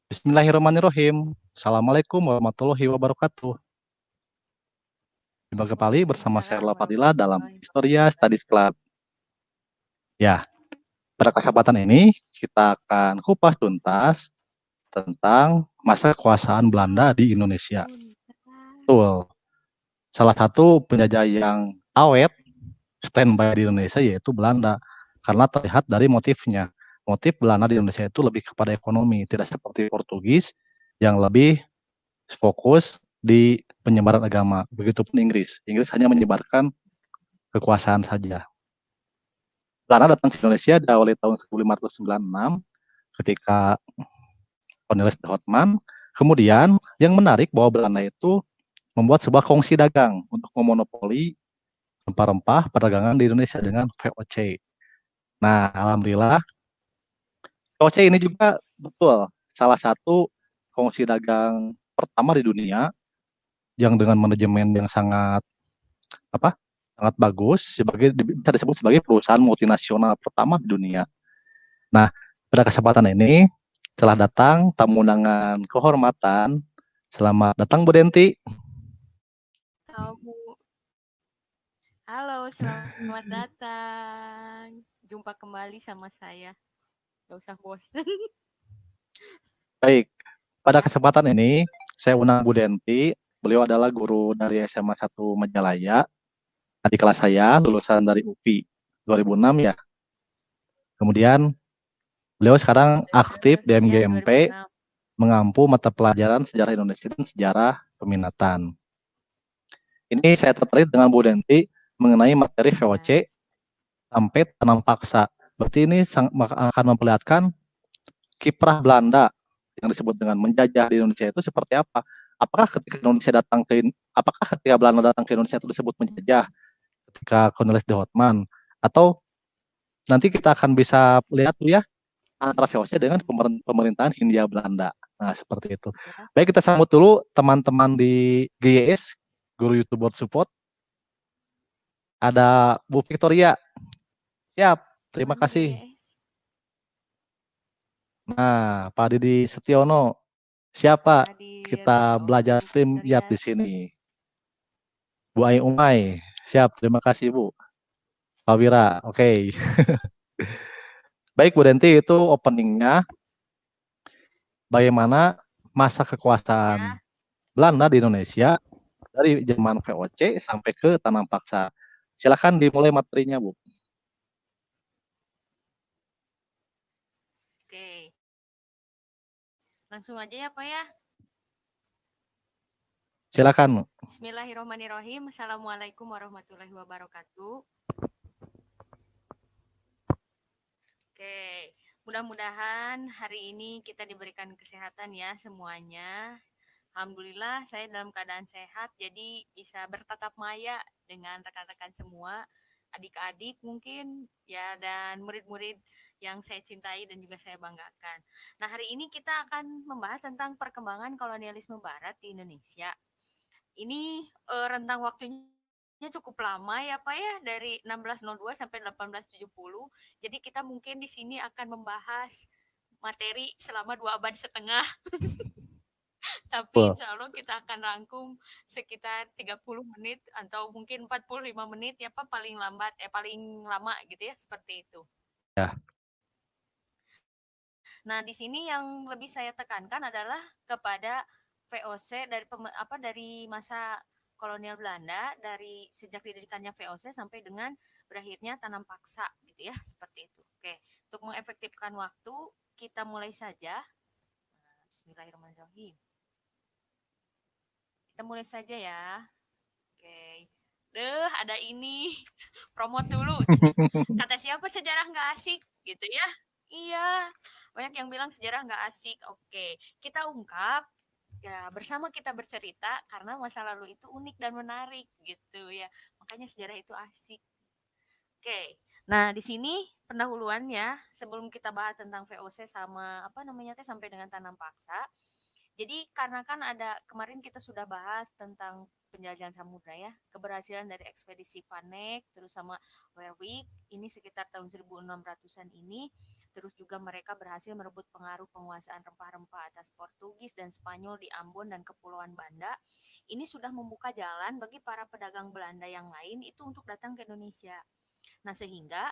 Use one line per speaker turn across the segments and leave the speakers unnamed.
Bismillahirrahmanirrahim. Assalamualaikum warahmatullahi wabarakatuh. Jumpa kembali bersama saya
Waalaikumsalam
Rla Fadila dalam
warahmatullahi
Historia Studies
wabarakatuh.
Club. Ya, pada kesempatan ini kita akan kupas tuntas tentang masa kekuasaan Belanda di Indonesia. Betul. Salah satu penjajah yang awet standby di Indonesia yaitu Belanda, karena terlihat dari motifnya. Motif Belanda di Indonesia itu lebih kepada ekonomi, tidak seperti Portugis yang lebih fokus di penyebaran agama. Begitupun Inggris. Inggris hanya menyebarkan kekuasaan saja. Belanda datang ke Indonesia di awal tahun 1596 ketika Cornelis de Houtman. Kemudian yang menarik bahwa Belanda itu membuat sebuah kongsi dagang untuk memonopoli rempah-rempah perdagangan di Indonesia dengan VOC. Nah, alhamdulillah VOC ini juga betul salah satu kongsi dagang pertama di dunia yang dengan manajemen yang sangat sangat bagus, bisa disebut sebagai perusahaan multinasional pertama di dunia. Nah, pada kesempatan ini telah datang tamu undangan kehormatan. Selamat datang Bu Denti.
Halo, selamat datang. Jumpa kembali sama saya. Gak usah bosan.
Baik, pada
Ya.
kesempatan ini saya undang Bu Denti. Beliau adalah guru dari SMA 1 Majalaya. Adik kelas saya lulusan dari UPI 2006 ya. Kemudian beliau sekarang aktif di
Ya,
MGMP
2006.
mengampu mata pelajaran sejarah Indonesia dan sejarah peminatan. Ini saya tertarik dengan Bu Denti mengenai materi VOC
Ya.
sampai tanam paksa. Berarti ini akan memperlihatkan kiprah Belanda yang disebut dengan menjajah di Indonesia itu seperti apa. Apakah ketika Belanda datang ke Indonesia itu disebut menjajah ketika Cornelis de Houtman, atau nanti kita akan bisa lihat tuh ya antara VOC dengan pemerintahan Hindia Belanda. Nah, seperti itu.
Ya.
Baik, kita sambut dulu teman-teman di GYS, Guru YouTuber Support. Ada Bu Victoria. Siap, terima
Mana
kasih.
GS?
Nah, Pak Didi Setiono. Siapa?
Hadir.
Kita
Oke,
belajar
Bu
StreamYard
Victoria.
di sini. Bu Ai Umay. Siap, terima kasih Bu. Pak Wira, oke. Baik Bu Denti, itu openingnya bagaimana masa kekuasaan
Ya.
Belanda di Indonesia dari zaman VOC sampai ke tanam paksa. Silakan dimulai materinya, Bu.
Oke. Langsung aja ya, Pak ya.
Silakan.
Bismillahirrahmanirrahim. Assalamualaikum warahmatullahi wabarakatuh. Oke, mudah-mudahan hari ini kita diberikan kesehatan ya semuanya. Alhamdulillah saya dalam keadaan sehat, jadi bisa bertatap maya dengan rekan-rekan semua, adik-adik mungkin ya, dan murid-murid yang saya cintai dan juga saya banggakan. Nah, hari ini kita akan membahas tentang perkembangan kolonialisme Barat di Indonesia. Ini rentang waktunya cukup lama ya Pak ya, dari 1602 sampai 1870. Jadi kita mungkin di sini akan membahas materi selama 2 abad setengah. Tapi
Bu.
insya Allah kita akan rangkum sekitar 30 menit atau mungkin 45 menit ya Pak, paling lambat, paling lama gitu ya, seperti itu.
Ya.
Nah, di sini yang lebih saya tekankan adalah kepada VOC dari masa kolonial Belanda, dari sejak didirikannya VOC sampai dengan berakhirnya tanam paksa gitu ya, seperti itu. Oke, untuk mengefektifkan waktu kita mulai saja. Bismillahirrahmanirrahim. Kita mulai saja ya. Oke. Ada ini. Promote dulu. Kata siapa sejarah nggak asik gitu ya? Iya. Banyak yang bilang sejarah nggak asik. Oke. Kita ungkap ya, bersama kita bercerita karena masa lalu itu unik dan menarik gitu ya. Makanya sejarah itu asik. Oke. Nah, di sini pendahuluannya sebelum kita bahas tentang VOC sama apa namanya teh sampai dengan tanam paksa. Jadi karena kan ada kemarin kita sudah bahas tentang penjajahan samudra ya, keberhasilan dari ekspedisi Panek terus sama Warwick ini sekitar tahun 1600-an ini, terus juga mereka berhasil merebut pengaruh penguasaan rempah-rempah atas Portugis dan Spanyol di Ambon dan Kepulauan Banda. Ini sudah membuka jalan bagi para pedagang Belanda yang lain itu untuk datang ke Indonesia. Nah, sehingga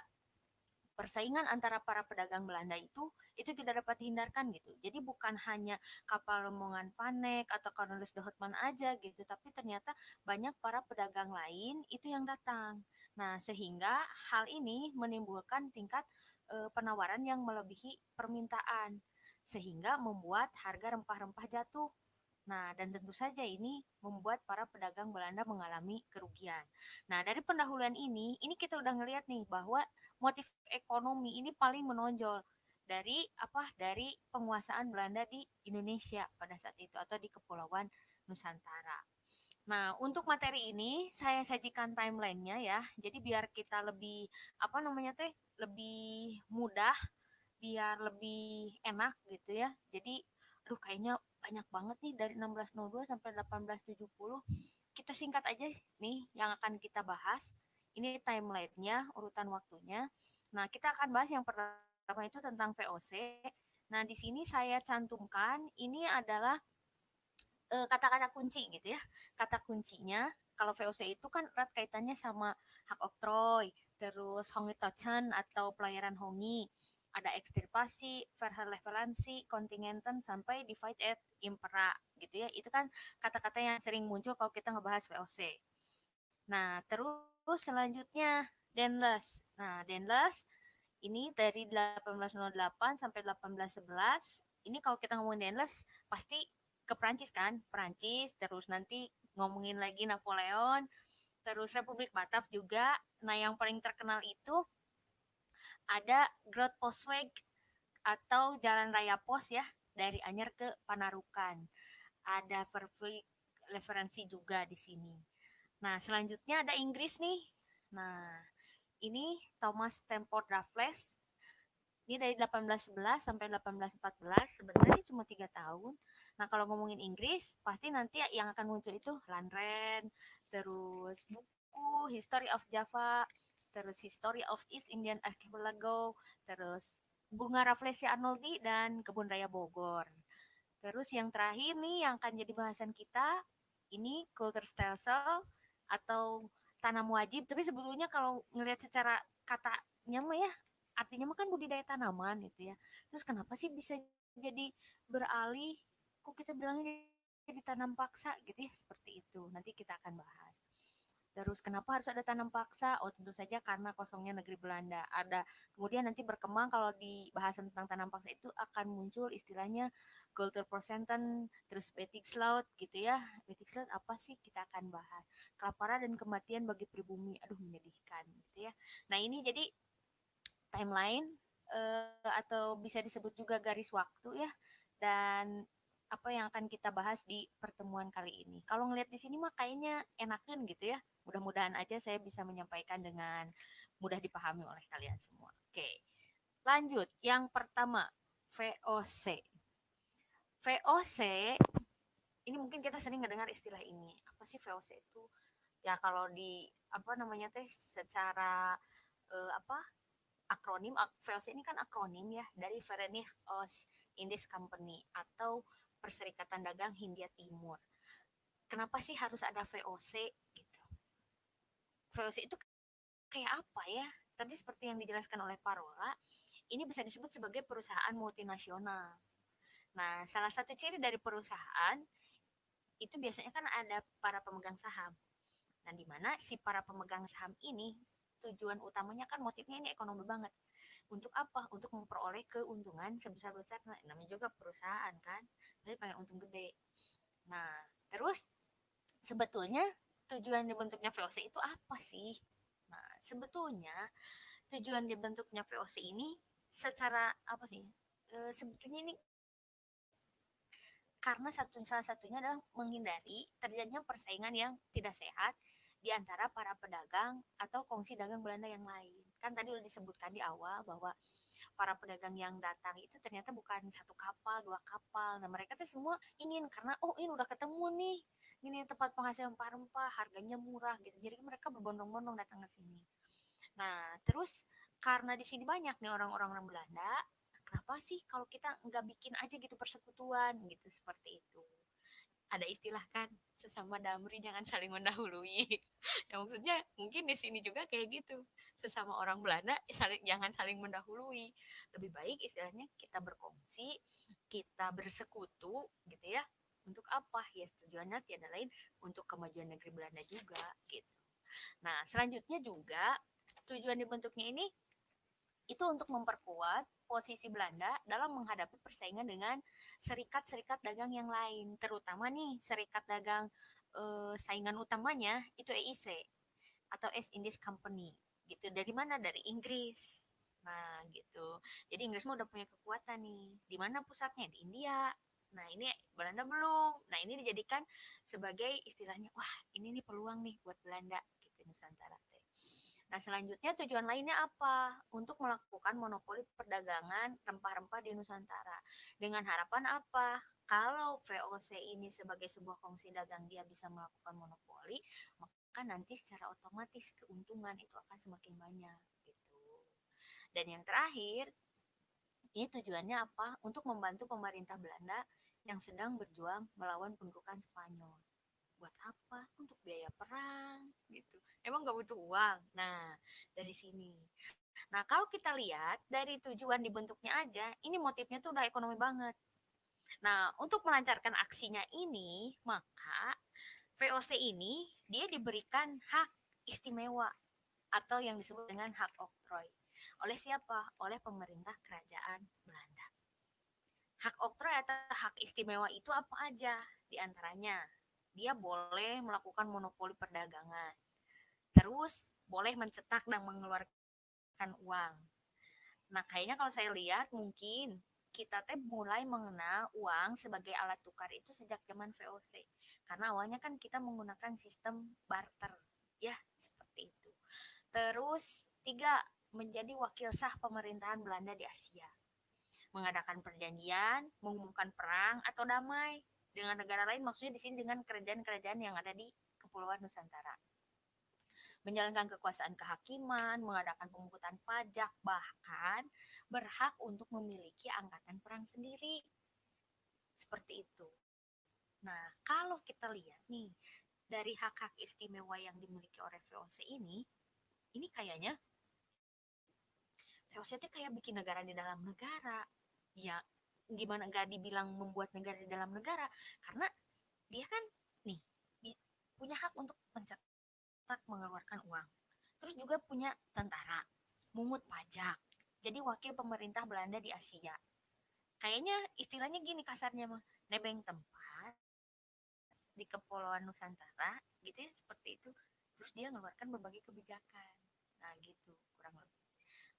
persaingan antara para pedagang Belanda itu tidak dapat dihindarkan gitu. Jadi bukan hanya kapal rombongan Panek atau Cornelis de Houtman aja gitu, tapi ternyata banyak para pedagang lain itu yang datang. Nah, sehingga hal ini menimbulkan tingkat penawaran yang melebihi permintaan sehingga membuat harga rempah-rempah jatuh. Nah, dan tentu saja ini membuat para pedagang Belanda mengalami kerugian. Nah, dari pendahuluan ini kita udah ngelihat nih bahwa motif ekonomi ini paling menonjol dari apa? Dari penguasaan Belanda di Indonesia pada saat itu atau di Kepulauan Nusantara. Nah, untuk materi ini saya sajikan timelinenya ya. Jadi biar kita lebih apa namanya teh lebih mudah, biar lebih enak gitu ya. Jadi aduh kayaknya banyak banget nih dari 1602 sampai 1870. Kita singkat aja nih yang akan kita bahas. Ini timeline-nya, urutan waktunya. Nah, kita akan bahas yang pertama itu tentang VOC. Nah, di sini saya cantumkan ini adalah kata-kata kunci gitu ya. Kata kuncinya kalau VOC itu kan erat kaitannya sama hak oktroy, terus Hongitochen atau pelayaran Hongi, ada ekstirpasi, verherleveransi, kontingenten sampai divide et impera gitu ya. Itu kan kata-kata yang sering muncul kalau kita ngebahas VOC. Nah, terus selanjutnya Denles. Nah, Denles ini dari 1808 sampai 1811. Ini kalau kita ngomongin Denles pasti ke Prancis kan? Prancis, terus nanti ngomongin lagi Napoleon, terus Republik Batav juga. Nah, yang paling terkenal itu ada Groot Postweg atau Jalan Raya Pos ya, dari Anyer ke Panarukan. Ada Vervliet referensi juga di sini. Nah, selanjutnya ada Inggris nih. Nah, ini Thomas Stamford Raffles. Ini dari 1811 sampai 1814. Sebenarnya cuma 3 tahun. Nah, kalau ngomongin Inggris, pasti nanti yang akan muncul itu Landren, terus buku History of Java, terus History of East Indian Archipelago, terus Bunga Rafflesia Arnoldi, dan Kebun Raya Bogor. Terus yang terakhir nih yang akan jadi bahasan kita, ini Kultur Stelsel atau tanam wajib. Tapi sebetulnya kalau ngelihat secara katanya mah ya, artinya mah kan budidaya tanaman gitu ya. Terus kenapa sih bisa jadi beralih? Kok kita bilangnya jadi tanam paksa gitu ya, seperti itu. Nanti kita akan bahas. Terus kenapa harus ada tanam paksa? Oh tentu saja karena kosongnya negeri Belanda. Ada kemudian nanti berkembang kalau di bahasan tentang tanam paksa itu akan muncul istilahnya Kulturprocenten, terus Betikslaut gitu ya. Betikslaut apa sih? Kita akan bahas. Kelaparan dan kematian bagi pribumi. Aduh menyedihkan gitu ya. Nah ini jadi timeline atau bisa disebut juga garis waktu ya. Dan apa yang akan kita bahas di pertemuan kali ini. Kalau ngelihat di sini mah kayaknya enakan gitu ya. Mudah-mudahan aja saya bisa menyampaikan dengan mudah dipahami oleh kalian semua. Oke, lanjut. Yang pertama, VOC. VOC, ini mungkin kita sering mendengar istilah ini. Apa sih VOC itu? Ya kalau di apa namanya teh secara apa akronim VOC ini kan akronim ya dari Verenigd Oost-Indisch Company atau Perserikatan Dagang Hindia Timur. Kenapa sih harus ada VOC gitu? VOC itu kayak apa ya? Tadi seperti yang dijelaskan oleh Parola, ini bisa disebut sebagai perusahaan multinasional. Nah, salah satu ciri dari perusahaan itu biasanya kan ada para pemegang saham. Nah, di mana si para pemegang saham ini tujuan utamanya kan motifnya ini ekonomi banget. Untuk apa? Untuk memperoleh keuntungan sebesar-besarnya. Namanya juga perusahaan kan. Jadi pengen untung gede. Nah, terus sebetulnya tujuan dibentuknya VOC itu apa sih? Nah, sebetulnya tujuan dibentuknya VOC ini secara apa sih? Sebetulnya ini karena salah satunya adalah menghindari terjadinya persaingan yang tidak sehat di antara para pedagang atau kongsi dagang Belanda yang lain. Kan tadi udah disebutkan di awal bahwa para pedagang yang datang itu ternyata bukan satu kapal, dua kapal. Nah, mereka tuh semua ingin karena oh ini udah ketemu nih. Ini tempat penghasil rempah-rempah, harganya murah gitu. Jadi mereka berbondong-bondong datang ke sini. Nah, terus karena di sini banyak nih orang-orang Belanda, kenapa sih kalau kita nggak bikin aja gitu persekutuan gitu, seperti itu. Ada istilah kan, sesama damri jangan saling mendahului. Ya maksudnya mungkin di sini juga kayak gitu. Sesama orang Belanda jangan saling mendahului. Lebih baik istilahnya kita berkongsi, kita bersekutu gitu ya. Untuk apa? Ya tujuannya tiada lain untuk kemajuan negeri Belanda juga gitu. Nah, selanjutnya juga tujuan dibentuknya ini itu untuk memperkuat posisi Belanda dalam menghadapi persaingan dengan serikat-serikat dagang yang lain, terutama nih serikat dagang saingan utamanya itu EIC atau East Indies Company gitu. Dari mana? Dari Inggris. Nah, gitu. Jadi Inggris mah udah punya kekuatan nih. Di mana pusatnya? Di India. Nah, ini Belanda belum. Nah, ini dijadikan sebagai istilahnya, wah, ini nih peluang nih buat Belanda gitu Nusantara teh. Nah, selanjutnya tujuan lainnya apa? Untuk melakukan monopoli perdagangan rempah-rempah di Nusantara. Dengan harapan apa? Kalau VOC ini sebagai sebuah kongsi dagang dia bisa melakukan monopoli, maka nanti secara otomatis keuntungan itu akan semakin banyak gitu. Dan yang terakhir, ini tujuannya apa? Untuk membantu pemerintah Belanda yang sedang berjuang melawan pendudukan Spanyol. Buat apa? Untuk biaya perang gitu. Emang nggak butuh uang. Nah, dari sini. Nah, kalau kita lihat dari tujuan dibentuknya aja, ini motifnya tuh udah ekonomi banget. Nah, untuk melancarkan aksinya ini, maka VOC ini dia diberikan hak istimewa atau yang disebut dengan hak oktroy. Oleh siapa? Oleh pemerintah kerajaan Belanda. Hak oktroy atau hak istimewa itu apa aja? Di antaranya, dia boleh melakukan monopoli perdagangan. Terus boleh mencetak dan mengeluarkan uang. Nah, kayaknya kalau saya lihat mungkin kita teh mulai mengenal uang sebagai alat tukar itu sejak zaman VOC. Karena awalnya kan kita menggunakan sistem barter. Ya, seperti itu. Terus, 3, menjadi wakil sah pemerintahan Belanda di Asia. Mengadakan perjanjian, mengumumkan perang atau damai dengan negara lain, maksudnya di sini dengan kerajaan-kerajaan yang ada di Kepulauan Nusantara. Menjalankan kekuasaan kehakiman, mengadakan pemungutan pajak, bahkan berhak untuk memiliki angkatan perang sendiri. Seperti itu. Nah, kalau kita lihat nih, dari hak-hak istimewa yang dimiliki oleh VOC ini kayaknya VOC itu kayak bikin negara di dalam negara. Ya, gimana nggak dibilang membuat negara di dalam negara? Karena dia kan nih punya hak untuk mencetak, mengeluarkan uang. Terus juga punya tentara, mungut pajak. Jadi wakil pemerintah Belanda di Asia. Kayaknya istilahnya gini kasarnya mah, nebeng tempat di Kepulauan Nusantara gitu ya, seperti itu. Terus dia mengeluarkan berbagai kebijakan. Nah, gitu kurang lebih.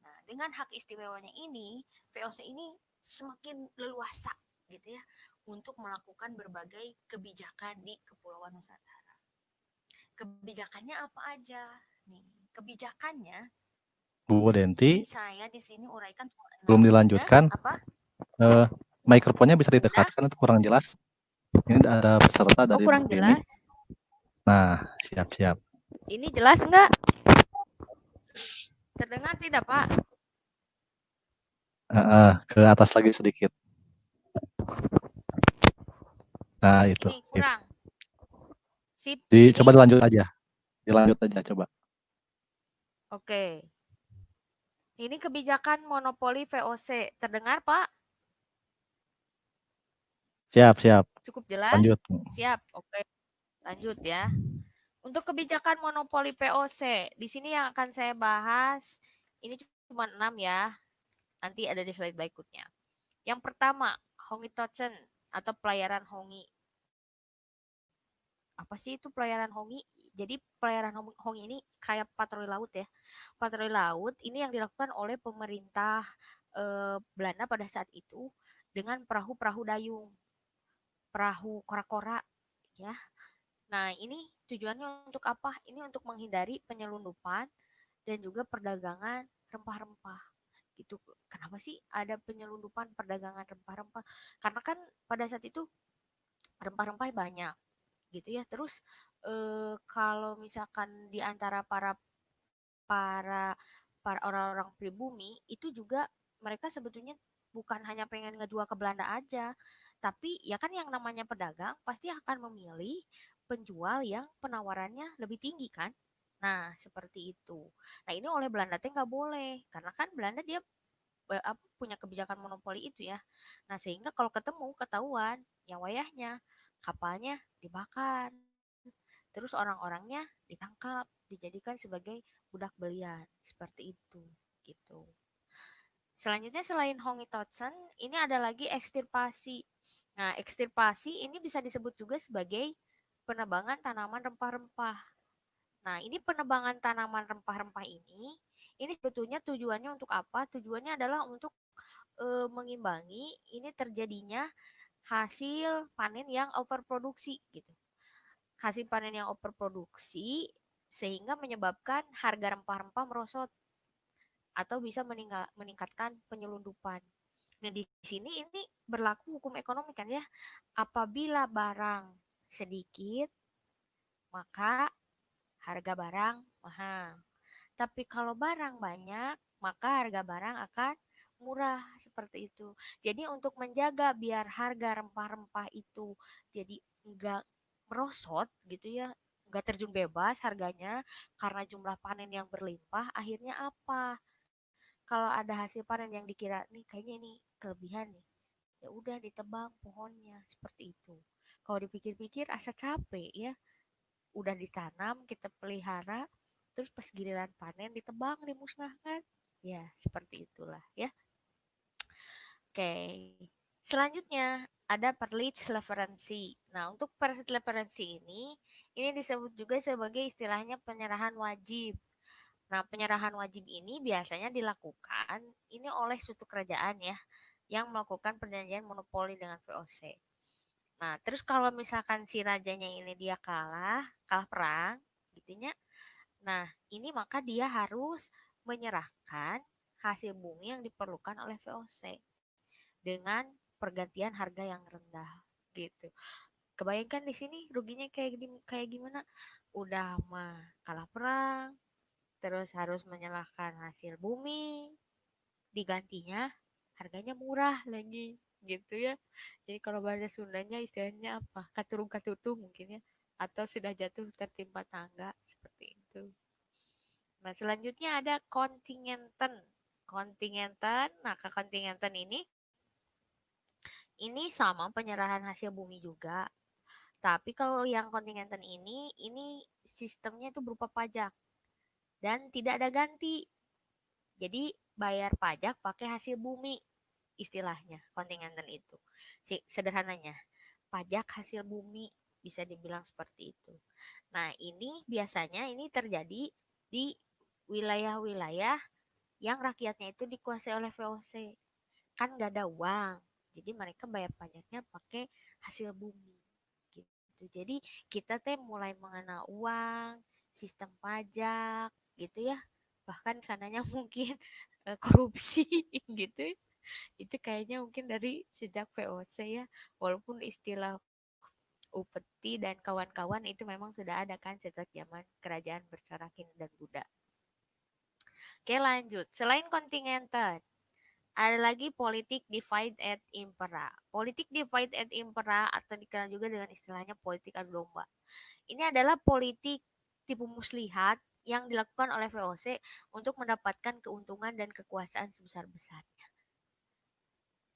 Nah, dengan hak istimewanya ini, VOC ini semakin leluasa gitu ya untuk melakukan berbagai kebijakan di Kepulauan Nusantara. Kebijakannya apa aja? Nih, kebijakannya
Bu
ini
Denti,
saya di sini uraikan
belum
6.
dilanjutkan.
Apa?
Mikrofonnya bisa
Udah?
didekatkan, itu kurang jelas. Ini ada peserta
Oh,
dari Bu
kurang
Deni.
jelas.
Nah, siap-siap.
Ini jelas enggak? Terdengar tidak, Pak?
Ke atas lagi sedikit. Nah, itu.
Ini kurang. Sip,
Coba
segini.
dilanjut aja. Dilanjut aja coba.
Oke. Ini kebijakan monopoli VOC. Terdengar, Pak?
Siap.
Cukup jelas?
Lanjut.
Siap. Oke. Lanjut ya. Untuk kebijakan monopoli VOC, di sini yang akan saya bahas ini cuma 6 ya. Nanti ada di slide berikutnya. Yang pertama, Hongi Tochen atau pelayaran Hongi. Apa sih itu pelayaran Hongi? Jadi pelayaran Hongi ini kayak patroli laut ya. Patroli laut ini yang dilakukan oleh pemerintah Belanda pada saat itu dengan perahu-perahu dayung, perahu kora-kora ya. Nah, ini tujuannya untuk apa? Ini untuk menghindari penyelundupan dan juga perdagangan rempah-rempah. Gitu. Kenapa sih ada penyelundupan perdagangan rempah-rempah? Karena kan pada saat itu rempah-rempah banyak gitu ya. Terus kalau misalkan di antara para para orang-orang pribumi itu juga mereka sebetulnya
bukan hanya pengen ngejual ke Belanda aja, tapi ya kan yang namanya pedagang pasti akan memilih penjual yang penawarannya lebih tinggi kan. Nah, seperti itu. Nah, ini oleh Belanda teh nggak boleh, karena kan Belanda dia punya kebijakan monopoli itu ya. Nah, sehingga kalau ketemu ketahuan, ya wayahnya kapalnya dibakar. Terus orang-orangnya ditangkap, dijadikan sebagai budak belian, seperti itu, gitu. Selanjutnya selain Hongitotzen, ini ada lagi ekstirpasi. Nah, ekstirpasi ini bisa disebut juga sebagai penebangan tanaman rempah-rempah. Nah, ini penebangan tanaman rempah-rempah ini sebetulnya tujuannya untuk apa? Tujuannya adalah untuk mengimbangi ini terjadinya hasil panen yang overproduksi gitu. Hasil panen yang overproduksi sehingga menyebabkan harga rempah-rempah merosot atau bisa meningkatkan penyelundupan. Nah, di sini ini berlaku hukum ekonomi kan ya. Apabila barang sedikit, maka harga barang mahal. Tapi kalau barang banyak, maka harga barang akan murah seperti itu. Jadi untuk menjaga biar harga rempah-rempah itu jadi enggak merosot gitu ya, enggak terjun bebas harganya karena jumlah panen yang berlimpah, akhirnya apa? Kalau ada hasil panen yang dikira nih kayaknya ini kelebihan nih, ya udah ditebang pohonnya seperti itu. Kalau dipikir-pikir asa capek ya, udah ditanam kita pelihara terus pas giliran panen ditebang dimusnahkan, ya seperti itulah ya. Oke, selanjutnya ada Perlitz-Referensi. Nah, untuk Perlitz-Referensi ini disebut juga sebagai istilahnya penyerahan wajib. Nah, penyerahan wajib ini biasanya dilakukan ini oleh suatu kerajaan ya yang melakukan perjanjian monopoli dengan VOC. Nah, terus kalau misalkan si rajanya ini dia kalah perang, gitunya. Nah, ini maka dia harus menyerahkan hasil bumi yang diperlukan oleh VOC dengan pergantian harga yang rendah gitu. Kebayangkan di sini ruginya kayak gimana? Udah mah kalah perang, terus harus menyerahkan hasil bumi, digantinya harganya murah lagi gitu ya. Jadi kalau bahasa Sundanya istilahnya apa? Katurung katutu mungkin ya. Atau sudah jatuh tertimpa tangga seperti itu. Nah, selanjutnya ada kontingenten. Kontingenten, nah kontingenten ini sama penyerahan hasil bumi juga. Tapi kalau yang kontingenten ini sistemnya itu berupa pajak dan tidak ada ganti. Jadi bayar pajak pakai hasil bumi istilahnya kontingenten itu. Sederhananya, pajak hasil bumi bisa dibilang seperti itu. Nah, ini biasanya ini terjadi di wilayah-wilayah yang rakyatnya itu dikuasai oleh VOC. Kan nggak ada uang, jadi mereka bayar pajaknya pakai hasil bumi. Gitu. Jadi kita teh mulai mengenal uang, sistem pajak, gitu ya. Bahkan sananya mungkin korupsi gitu. Itu kayaknya mungkin dari sejak VOC ya. Walaupun istilah upeti dan kawan-kawan itu memang sudah ada kan sejak zaman kerajaan bercorakin dan Buddha. Oke lanjut. Selain kontingenten, ada lagi politik divide et impera. Politik divide et impera atau dikenal juga dengan istilahnya politik adu domba. Ini adalah politik tipu muslihat yang dilakukan oleh VOC untuk mendapatkan keuntungan dan kekuasaan sebesar-besarnya.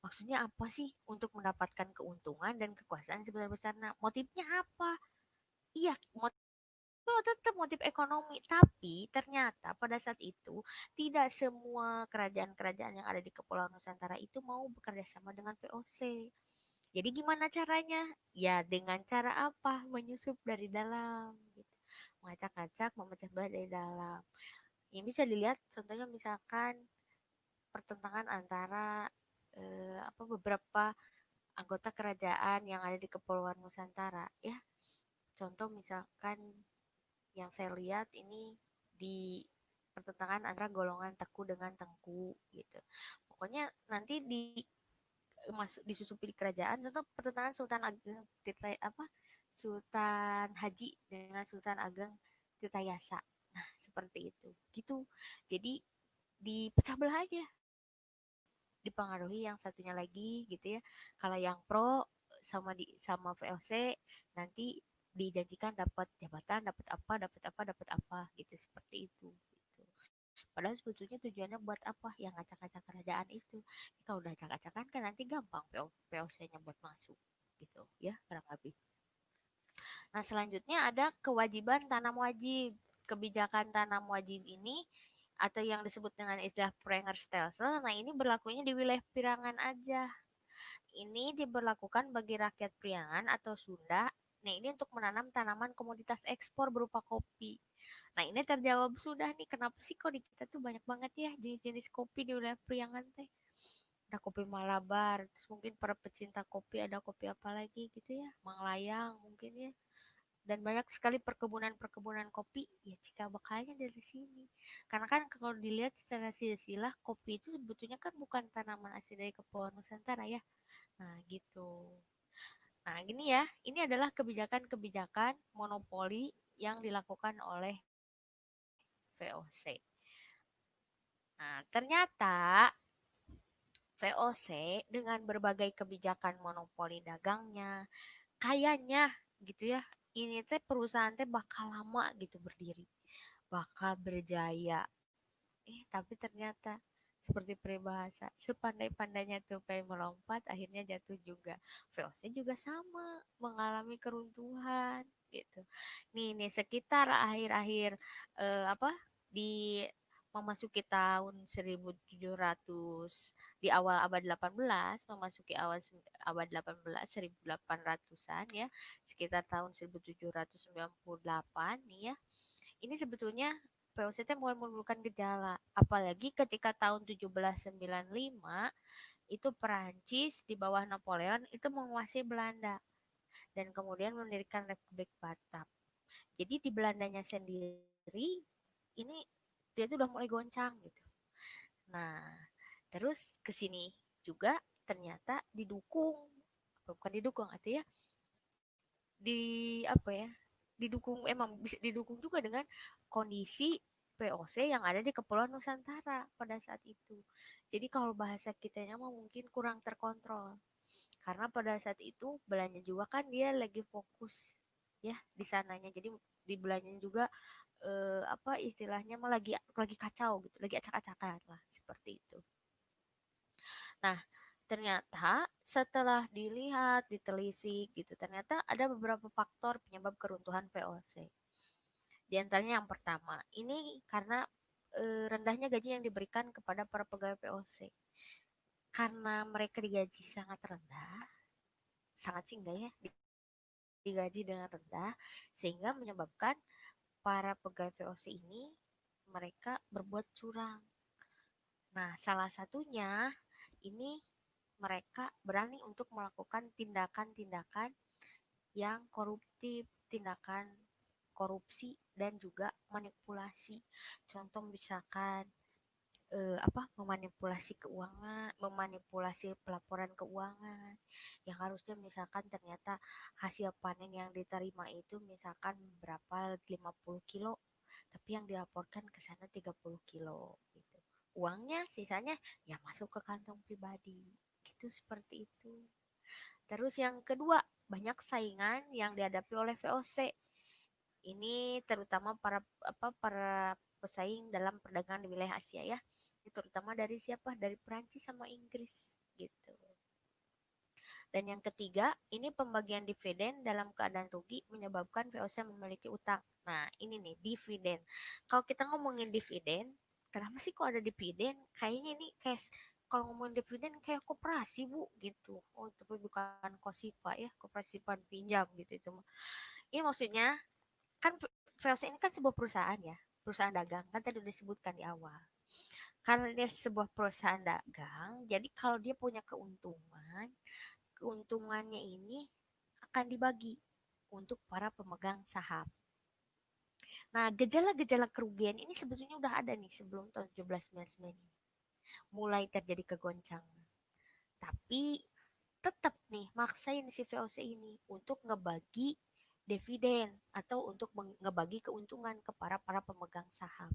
Maksudnya apa sih untuk mendapatkan keuntungan dan kekuasaan sebesar-besarnya? Motifnya apa? Iya, tetap motif ekonomi, tapi ternyata pada saat itu tidak semua kerajaan-kerajaan yang ada di Kepulauan Nusantara itu mau bekerja sama dengan VOC. Jadi gimana caranya? Ya dengan cara apa? Menyusup dari dalam, gitu. Mengacak-acak, memecah belah dari dalam. Yang bisa dilihat contohnya misalkan pertentangan antara beberapa anggota kerajaan yang ada di Kepulauan Nusantara ya. Contoh misalkan yang saya lihat ini di pertentangan antara golongan Teku dengan Tengku gitu. Pokoknya nanti disusupi di kerajaan tetap pertentangan Sultan Ageng Sultan Haji dengan Sultan Ageng Tirtayasa. Nah, seperti itu. Gitu. Jadi dipecah belah aja. dipengaruhi yang satunya lagi gitu ya. Kalau yang pro sama VOC nanti dijanjikan dapat jabatan, dapat apa gitu seperti itu. Gitu. Padahal sebetulnya tujuannya buat apa? Yang acak-acak kerajaan itu. Kalau udah acak-acakan kan nanti gampang VOC-nya buat masuk gitu ya kurang lebih. Nah, selanjutnya ada kewajiban tanam wajib. Kebijakan tanam wajib ini atau yang disebut dengan istilah Prengerstelsel, nah ini berlakunya di wilayah Priangan aja. Ini diberlakukan bagi rakyat Priangan atau Sunda. Nah, ini untuk menanam tanaman komoditas ekspor berupa kopi. Nah, ini terjawab sudah nih, kenapa sih kok di kita tuh banyak banget ya jenis-jenis kopi di wilayah Priangan teh. Ada kopi Malabar, terus mungkin para pecinta kopi ada kopi apa lagi gitu ya, Manglayang mungkin ya, dan banyak sekali perkebunan-perkebunan kopi ya cikal bakalnya dari sini. Karena kan kalau dilihat secara silsilah kopi itu sebetulnya kan bukan tanaman asli dari Kepulauan Nusantara ya. Nah, gitu. Nah, gini ya, ini adalah kebijakan-kebijakan monopoli yang dilakukan oleh VOC. Nah, ternyata VOC dengan berbagai kebijakan monopoli dagangnya, kayaknya gitu ya, ini teh perusahaan teh bakal lama gitu berdiri, bakal berjaya. Tapi ternyata seperti peribahasa, sepandai-pandainya tupai melompat, akhirnya jatuh juga. VOC juga sama, mengalami keruntuhan gitu. Nih sekitar akhir-akhir di memasuki tahun 1700, di awal abad 18, memasuki awal abad 18, 1800-an ya, sekitar tahun 1798 nih ya. Ini sebetulnya VOC mulai menimbulkan gejala, apalagi ketika tahun 1795 itu Perancis di bawah Napoleon itu menguasai Belanda dan kemudian mendirikan Republik Batak. Jadi di Belandanya sendiri ini dia tuh udah mulai goncang gitu. Nah, terus ke sini juga ternyata didukung, bukan didukung artinya didukung, emang bisa didukung juga dengan kondisi VOC yang ada di Kepulauan Nusantara pada saat itu. Jadi kalau bahasa kitanya mah mungkin kurang terkontrol. Karena pada saat itu Belanda juga kan dia lagi fokus ya di sananya. Jadi di Belanda juga istilahnya mah lagi kacau gitu, lagi acak-acakan lah seperti itu. Nah, ternyata setelah dilihat, ditelisik gitu, ternyata ada beberapa faktor penyebab keruntuhan VOC. Di antaranya yang pertama, ini karena rendahnya gaji yang diberikan kepada para pegawai VOC. Karena mereka digaji sangat rendah, sangat singgah ya, digaji dengan rendah, sehingga menyebabkan para pegawai VOC ini mereka berbuat curang. Nah, salah satunya ini mereka berani untuk melakukan tindakan-tindakan yang koruptif, tindakan korupsi dan juga manipulasi. Contoh misalkan memanipulasi keuangan, memanipulasi pelaporan keuangan yang harusnya misalkan ternyata hasil panen yang diterima itu misalkan berapa 50 kilo, tapi yang dilaporkan ke sana 30 kilo gitu. Uangnya sisanya ya masuk ke kantong pribadi. Gitu seperti itu. Terus yang kedua, banyak saingan yang dihadapi oleh VOC. Ini terutama para pesaing dalam perdagangan di wilayah Asia ya. Ini terutama dari siapa? Dari Perancis sama Inggris gitu. Dan yang ketiga, ini pembagian dividen dalam keadaan rugi menyebabkan VOC memiliki utang. Nah, ini nih dividen. Kalau kita ngomongin dividen, kenapa sih kok ada dividen? Kayaknya ini kayak kalau ngomongin dividen kayak koperasi bu gitu. Oh tapi bukan kosipa ya, koperasi simpan pinjam gitu itu. Ini maksudnya kan VOC ini kan sebuah perusahaan ya, perusahaan dagang kan tadi udah disebutkan di awal. Karena dia sebuah perusahaan dagang, jadi kalau dia punya keuntungan, keuntungannya ini akan dibagi untuk para pemegang saham. Nah, gejala-gejala kerugian ini sebetulnya udah ada nih sebelum tahun 1799 ini. Mulai terjadi kegoncangan. Tapi tetap nih maksain si VOC ini untuk ngebagi dividen atau untuk ngebagi keuntungan ke para pemegang saham.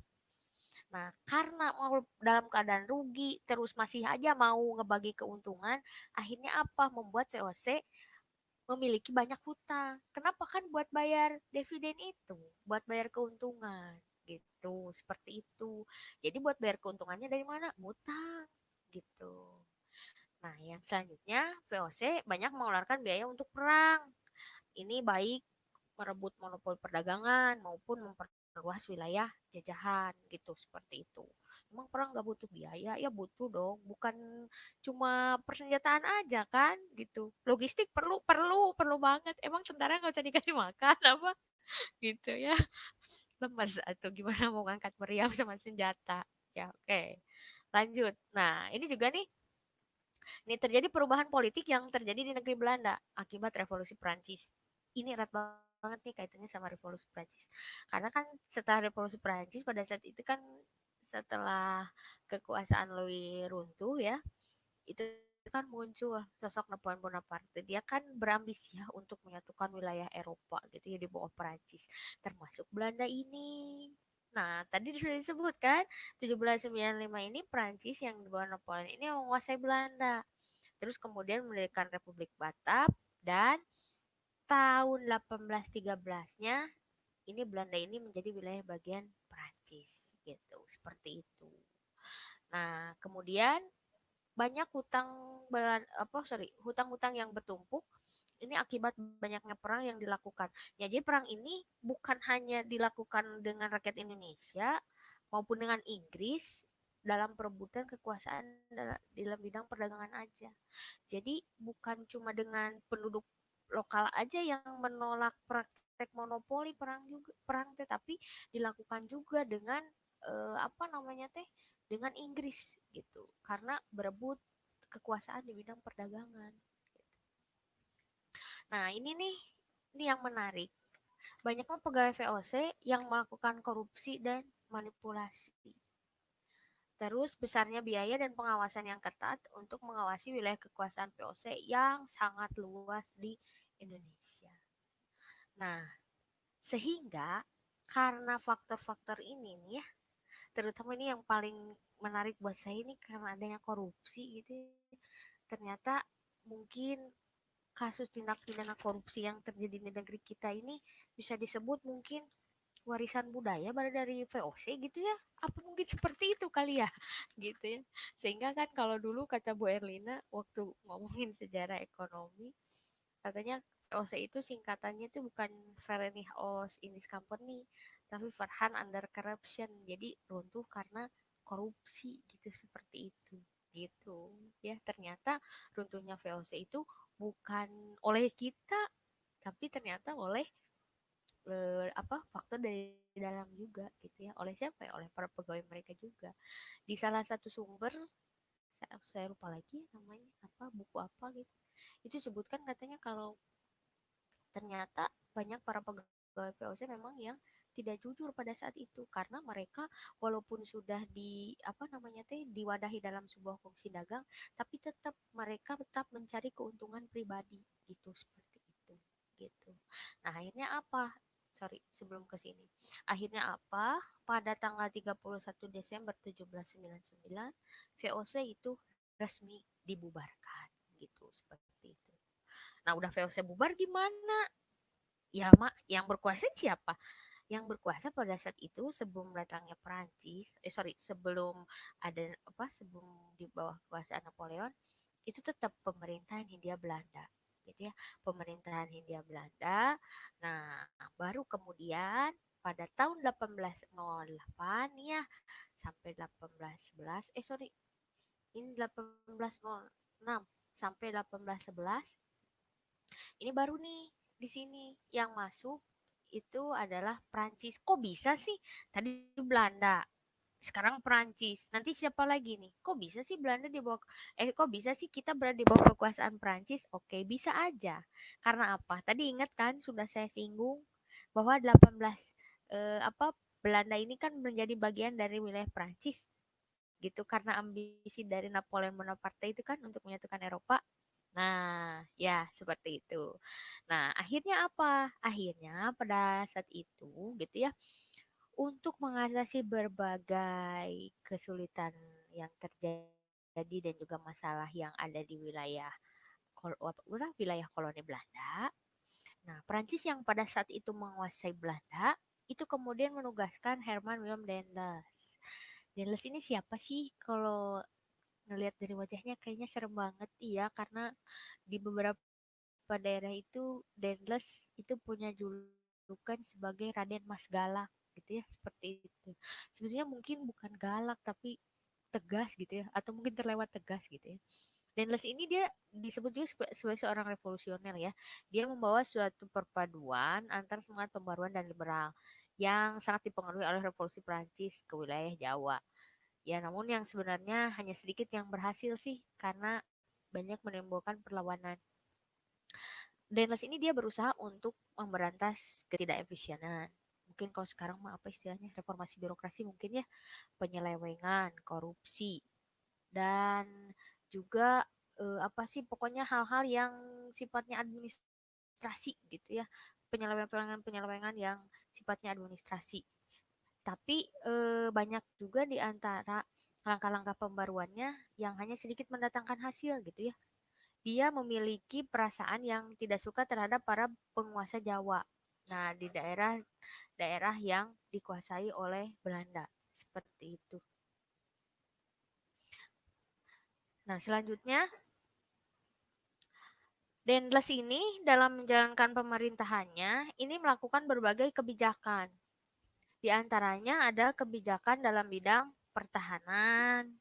Nah, karena mau dalam keadaan rugi, terus masih aja mau ngebagi keuntungan, akhirnya apa? Membuat VOC memiliki banyak hutang. Kenapa? Kan buat bayar dividen itu, buat bayar keuntungan gitu, seperti itu. Jadi buat bayar keuntungannya dari mana? Ngutang gitu. Nah, yang selanjutnya VOC banyak mengeluarkan biaya untuk perang. Ini baik merebut monopoli perdagangan maupun memperluas wilayah jajahan gitu, seperti itu. Emang perang nggak butuh biaya? Ya butuh dong. Bukan cuma persenjataan aja kan gitu. Logistik perlu perlu perlu banget. Emang tentara nggak usah dikasih makan apa gitu ya. Lemes atau gimana mau ngangkat meriam sama senjata. Ya oke. Lanjut. Nah, ini juga nih, ini terjadi perubahan politik yang terjadi di negeri Belanda akibat revolusi Prancis. Ini erat banget nih kaitannya sama revolusi Prancis. Karena kan setelah revolusi Prancis pada saat itu kan, setelah kekuasaan Louis runtuh ya, itu kan muncul sosok Napoleon Bonaparte. Dia kan berambisi ya untuk menyatukan wilayah Eropa gitu ya di bawah Prancis, termasuk Belanda ini. Nah, tadi sudah disebut kan, 1795 ini Prancis yang di bawah Napoleon ini menguasai Belanda. Terus kemudian mendirikan Republik Batab, dan tahun 1813-nya ini Belanda ini menjadi wilayah bagian Prancis gitu, seperti itu. Nah, kemudian banyak hutang-hutang yang bertumpuk ini akibat banyaknya perang yang dilakukan. Ya, jadi perang ini bukan hanya dilakukan dengan rakyat Indonesia maupun dengan Inggris dalam perebutan kekuasaan dalam bidang perdagangan aja. Jadi bukan cuma dengan penduduk lokal aja yang menolak praktek monopoli perang, tetapi dilakukan juga dengan apa namanya teh, dengan Inggris gitu, karena berebut kekuasaan di bidang perdagangan. Nah, ini yang menarik. Banyaknya pegawai VOC yang melakukan korupsi dan manipulasi. Terus besarnya biaya dan pengawasan yang ketat untuk mengawasi wilayah kekuasaan VOC yang sangat luas di Indonesia. Nah, sehingga karena faktor-faktor ini nih ya, terutama ini yang paling menarik buat saya ini karena adanya korupsi gitu ya. Ternyata mungkin kasus tindak pidana korupsi yang terjadi di negeri kita ini bisa disebut mungkin warisan budaya dari VOC gitu ya, apa mungkin seperti itu kali ya gitu ya. Sehingga kan kalau dulu kata Bu Erlina waktu ngomongin sejarah ekonomi, katanya VOC itu singkatannya itu bukan Verenig Oost Indies Company, tapi Farhan Under Corruption, jadi runtuh karena korupsi gitu, seperti itu gitu ya. Ternyata runtuhnya VOC itu bukan oleh kita, tapi ternyata oleh faktor dari dalam juga gitu ya. Oleh siapa ya? Oleh para pegawai mereka juga. Di salah satu sumber, saya lupa lagi namanya apa, buku apa gitu, itu sebutkan katanya kalau ternyata banyak para pegawai VOC memang yang tidak jujur pada saat itu, karena mereka walaupun sudah diwadahi dalam sebuah komisi dagang, tapi mereka tetap mencari keuntungan pribadi gitu, seperti itu gitu. Nah, akhirnya apa? Sorry, sebelum ke sini. Akhirnya apa? Pada tanggal 31 Desember 1799, VOC itu resmi dibubarkan gitu, seperti itu. Nah, udah VOC bubar gimana? Ya, Mak, yang berkuasa siapa? Yang berkuasa pada saat itu sebelum datangnya Perancis, sebelum sebelum di bawah kekuasaan Napoleon, itu tetap pemerintahan Hindia Belanda, gitu ya, pemerintahan Hindia Belanda. Nah, baru kemudian pada tahun 1808 ya sampai 1811, ini 1806 sampai 1811, ini baru nih di sini yang masuk itu adalah Prancis. Kok bisa sih? Tadi Belanda, sekarang Prancis. Nanti siapa lagi nih? Kok bisa sih kok bisa sih kita berada di bawah kekuasaan Prancis? Oke, bisa aja. Karena apa? Tadi ingat kan sudah saya singgung bahwa 18 Belanda ini kan menjadi bagian dari wilayah Prancis gitu, karena ambisi dari Napoleon Bonaparte itu kan untuk menyatukan Eropa. Nah, ya seperti itu. Nah, akhirnya apa? Akhirnya pada saat itu gitu ya, untuk mengatasi berbagai kesulitan yang terjadi dan juga masalah yang ada di wilayah koloni Belanda. Nah, Prancis yang pada saat itu menguasai Belanda itu kemudian menugaskan Herman Willem Daendels. Daendels ini siapa sih? Kalau ngelihat dari wajahnya kayaknya serem banget, iya, karena di beberapa daerah itu Daendels itu punya julukan sebagai Raden Mas Galak gitu ya, seperti itu. Sebetulnya mungkin bukan galak tapi tegas gitu ya, atau mungkin terlewat tegas gitu ya. Daendels ini dia disebut juga sebagai seorang revolusioner ya. Dia membawa suatu perpaduan antara semangat pembaruan dan liberal yang sangat dipengaruhi oleh revolusi Prancis ke wilayah Jawa. Ya, namun yang sebenarnya hanya sedikit yang berhasil sih karena banyak menimbulkan perlawanan. Daendels ini dia berusaha untuk memberantas ketidakefisienan. Mungkin kalau sekarang mah apa istilahnya, reformasi birokrasi mungkin ya, penyelewengan, korupsi, dan juga apa sih pokoknya hal-hal yang sifatnya administrasi gitu ya, penyelewengan yang sifatnya administrasi. Tapi banyak juga di antara langkah-langkah pembaruannya yang hanya sedikit mendatangkan hasil gitu ya. Dia memiliki perasaan yang tidak suka terhadap para penguasa Jawa. Nah, di daerah yang dikuasai oleh Belanda seperti itu. Nah, selanjutnya Daendels ini dalam menjalankan pemerintahannya ini melakukan berbagai kebijakan. Di antaranya ada kebijakan dalam bidang pertahanan.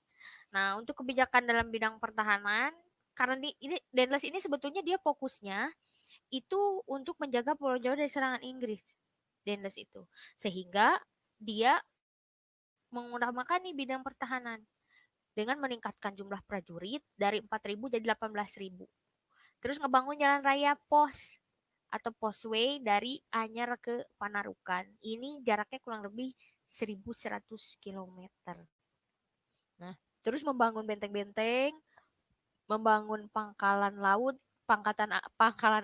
Nah, untuk kebijakan dalam bidang pertahanan, karena Daendels ini sebetulnya dia fokusnya itu untuk menjaga Pulau Jawa dari serangan Inggris. Daendels itu. Sehingga dia mengutamakan nih bidang pertahanan dengan meningkatkan jumlah prajurit dari 4.000 jadi 18.000. Terus ngebangun jalan raya pos atau posway dari Anyar ke Panarukan. Ini jaraknya kurang lebih 1.100 kilometer. Nah, terus membangun benteng-benteng, membangun pangkalan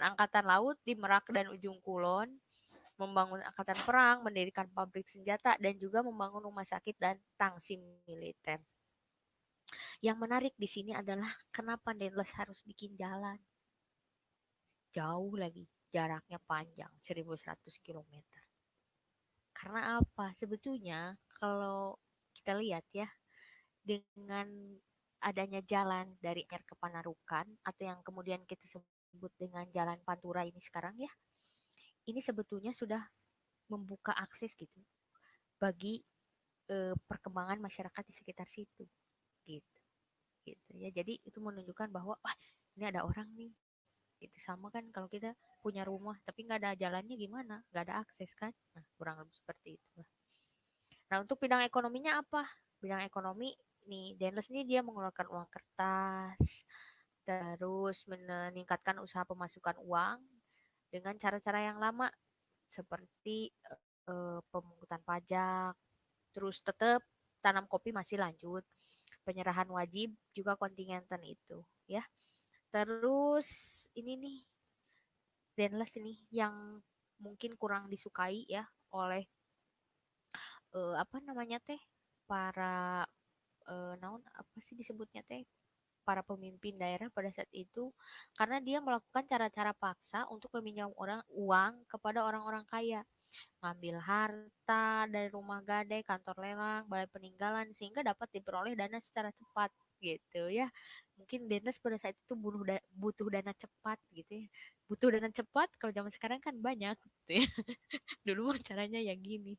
angkatan laut di Merak dan Ujung Kulon, membangun angkatan perang, mendirikan pabrik senjata, dan juga membangun rumah sakit dan tangsi militer. Yang menarik di sini adalah kenapa Daendels harus bikin jalan jauh lagi, jaraknya panjang 1.100 kilometer. Karena apa? Sebetulnya kalau kita lihat ya, dengan adanya jalan dari Air ke Panarukan atau yang kemudian kita sebut dengan Jalan Pantura ini sekarang ya, ini sebetulnya sudah membuka akses gitu bagi perkembangan masyarakat di sekitar situ gitu. Gitu ya. Jadi itu menunjukkan bahwa wah, ini ada orang nih. Itu sama kan kalau kita punya rumah tapi nggak ada jalannya gimana? Nggak ada akses kan? Nah, kurang lebih seperti itu. Nah, untuk bidang ekonominya apa? Bidang ekonomi nih, Daendels ini dia mengeluarkan uang kertas, terus meningkatkan usaha pemasukan uang dengan cara-cara yang lama seperti pemungutan pajak, terus tetap tanam kopi masih lanjut, penyerahan wajib juga kontingenten itu, ya. Terus ini nih Daendels ini yang mungkin kurang disukai ya oleh apa namanya teh para naon apa sih disebutnya teh para pemimpin daerah pada saat itu karena dia melakukan cara-cara paksa untuk meminjam uang kepada orang-orang kaya, ngambil harta dari rumah gadai, kantor lelang, balai peninggalan sehingga dapat diperoleh dana secara cepat gitu ya. Mungkin Dennis pada saat itu butuh dana cepat gitu ya. Butuh dana cepat kalau zaman sekarang kan banyak gitu ya. Dulu mah caranya ya gini.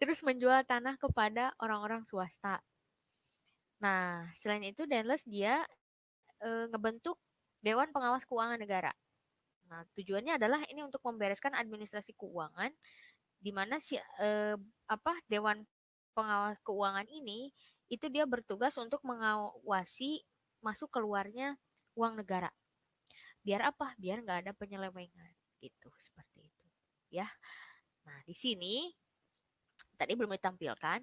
Terus menjual tanah kepada orang-orang swasta. Nah, selain itu Denles dia ngebentuk Dewan Pengawas Keuangan Negara. Nah, tujuannya adalah ini untuk membereskan administrasi keuangan di mana Dewan Pengawas Keuangan ini itu dia bertugas untuk mengawasi masuk keluarnya uang negara. Biar apa? Biar nggak ada penyelewengan gitu seperti itu. Ya. Nah, di sini tadi belum ditampilkan.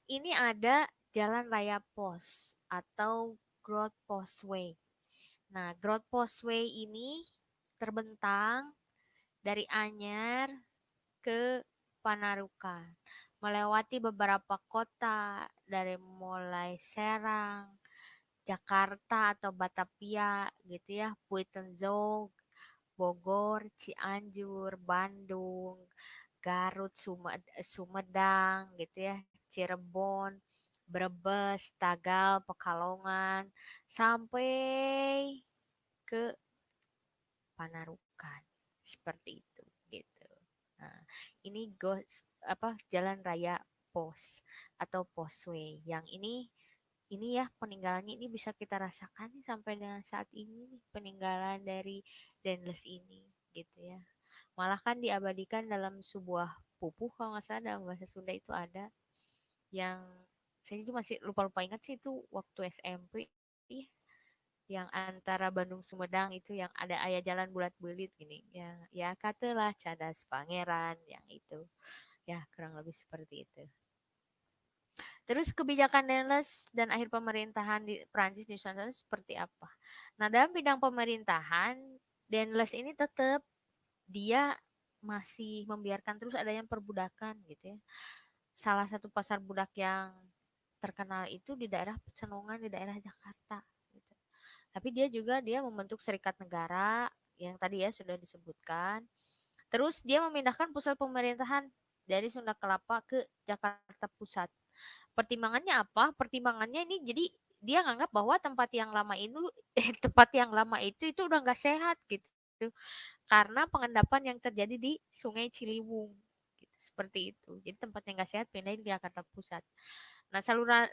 Ini ada Jalan Raya Pos atau Growth Postway. Nah, Growth Postway ini terbentang dari Anyar ke Panarukan. melewati beberapa kota dari mulai Serang, Jakarta atau Batavia gitu ya, Buitenzorg, Bogor, Cianjur, Bandung, Garut, Sumedang gitu ya, Cirebon, Brebes, Tagal, Pekalongan, sampai ke Panarukan. Seperti itu gitu. Nah, ini jalan raya pos atau posway. Yang ini ya peninggalannya ini bisa kita rasakan nih sampai dengan saat ini nih, peninggalan dari Dendles ini gitu ya. Malah kan diabadikan dalam sebuah pupuh kalau nggak salah dalam bahasa Sunda itu ada yang saya juga masih lupa-lupa ingat sih itu waktu SMP yang antara Bandung Sumedang itu yang ada ayah jalan bulat belit gini yang ya katalah cadas pangeran yang itu ya kurang lebih seperti itu. Terus kebijakan Dendles dan akhir pemerintahan di Prancis di sana seperti apa? Nah dalam bidang pemerintahan Dendles ini tetap dia masih membiarkan terus adanya perbudakan gitu ya. Salah satu pasar budak yang terkenal itu di daerah Pecenongan di daerah Jakarta. Gitu. Tapi dia membentuk serikat negara yang tadi ya sudah disebutkan. Terus dia memindahkan pusat pemerintahan dari Sunda Kelapa ke Jakarta Pusat. Pertimbangannya apa? Pertimbangannya ini jadi dia nganggap bahwa tempat yang lama itu udah nggak sehat gitu karena pengendapan yang terjadi di Sungai Ciliwung gitu, seperti itu. Jadi tempatnya nggak sehat pindahin ke Jakarta Pusat. Nah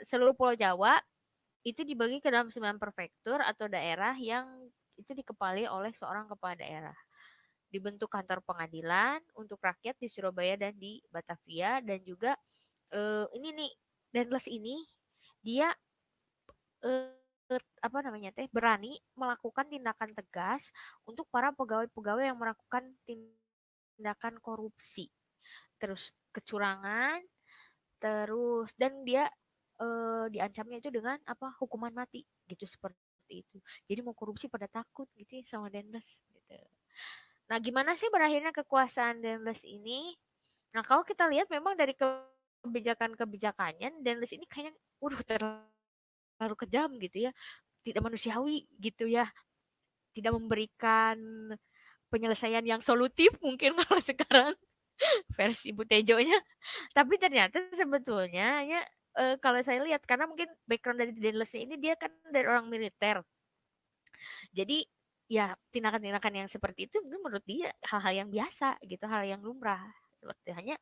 seluruh Pulau Jawa itu dibagi ke dalam 9 prefektur atau daerah yang itu dikepalai oleh seorang kepala daerah. Dibentuk kantor pengadilan untuk rakyat di Surabaya dan di Batavia dan juga ini nih Dendles ini dia eh, apa namanya berani melakukan tindakan tegas untuk para pegawai-pegawai yang melakukan tindakan korupsi, terus kecurangan, terus dan dia diancamnya itu dengan apa hukuman mati gitu seperti itu. Jadi mau korupsi pada takut gitu ya sama Dendles gitu. Nah, gimana sih berakhirnya kekuasaan Dendles ini? Nah, kalau kita lihat memang dari kebijakan-kebijakannya Dendles ini kayaknya terlalu kejam gitu ya. Tidak manusiawi gitu ya. Tidak memberikan penyelesaian yang solutif mungkin kalau sekarang versi Bu Tejonya. Tapi ternyata sebetulnya ya kalau saya lihat karena mungkin background dari Dendles ini dia kan dari orang militer. Jadi ya tindakan-tindakan yang seperti itu menurut dia hal-hal yang biasa gitu, hal yang lumrah. Seperti hanya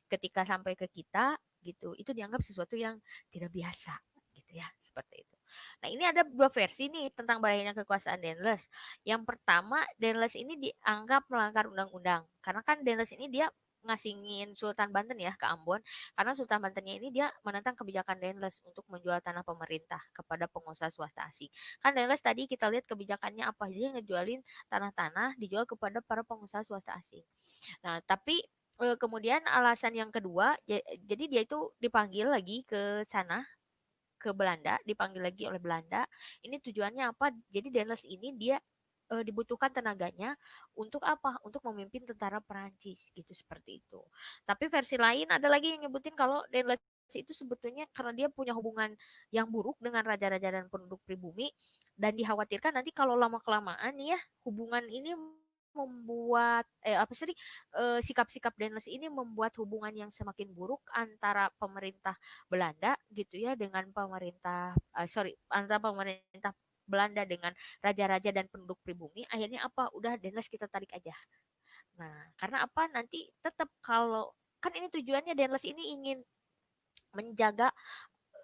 ketika sampai ke kita gitu, itu dianggap sesuatu yang tidak biasa gitu ya, seperti itu. Nah, ini ada dua versi nih tentang berakhirnya kekuasaan Dendles. Yang pertama, Dendles ini dianggap melanggar undang-undang. Karena kan Dendles ini dia ngasingin Sultan Banten ya ke Ambon karena Sultan Bantennya ini dia menentang kebijakan Dendles untuk menjual tanah pemerintah kepada pengusaha swasta asing. Kan Dendles tadi kita lihat kebijakannya apa aja ngejualin tanah-tanah dijual kepada para pengusaha swasta asing. Nah, tapi kemudian alasan yang kedua jadi dia itu dipanggil lagi ke sana ke Belanda, dipanggil lagi oleh Belanda. Ini tujuannya apa? Jadi Dendles ini dia dibutuhkan tenaganya untuk apa? Untuk memimpin tentara Perancis gitu seperti itu. Tapi versi lain ada lagi yang nyebutin kalau Dendles itu sebetulnya karena dia punya hubungan yang buruk dengan raja-raja dan penduduk pribumi dan dikhawatirkan nanti kalau lama kelamaan ya hubungan ini membuat sikap-sikap Dendles ini membuat hubungan yang semakin buruk antara pemerintah Belanda gitu ya dengan antara pemerintah Belanda dengan raja-raja dan penduduk pribumi akhirnya apa udah Dendles kita tarik aja. Nah karena apa nanti tetap kalau kan ini tujuannya Dendles ini ingin menjaga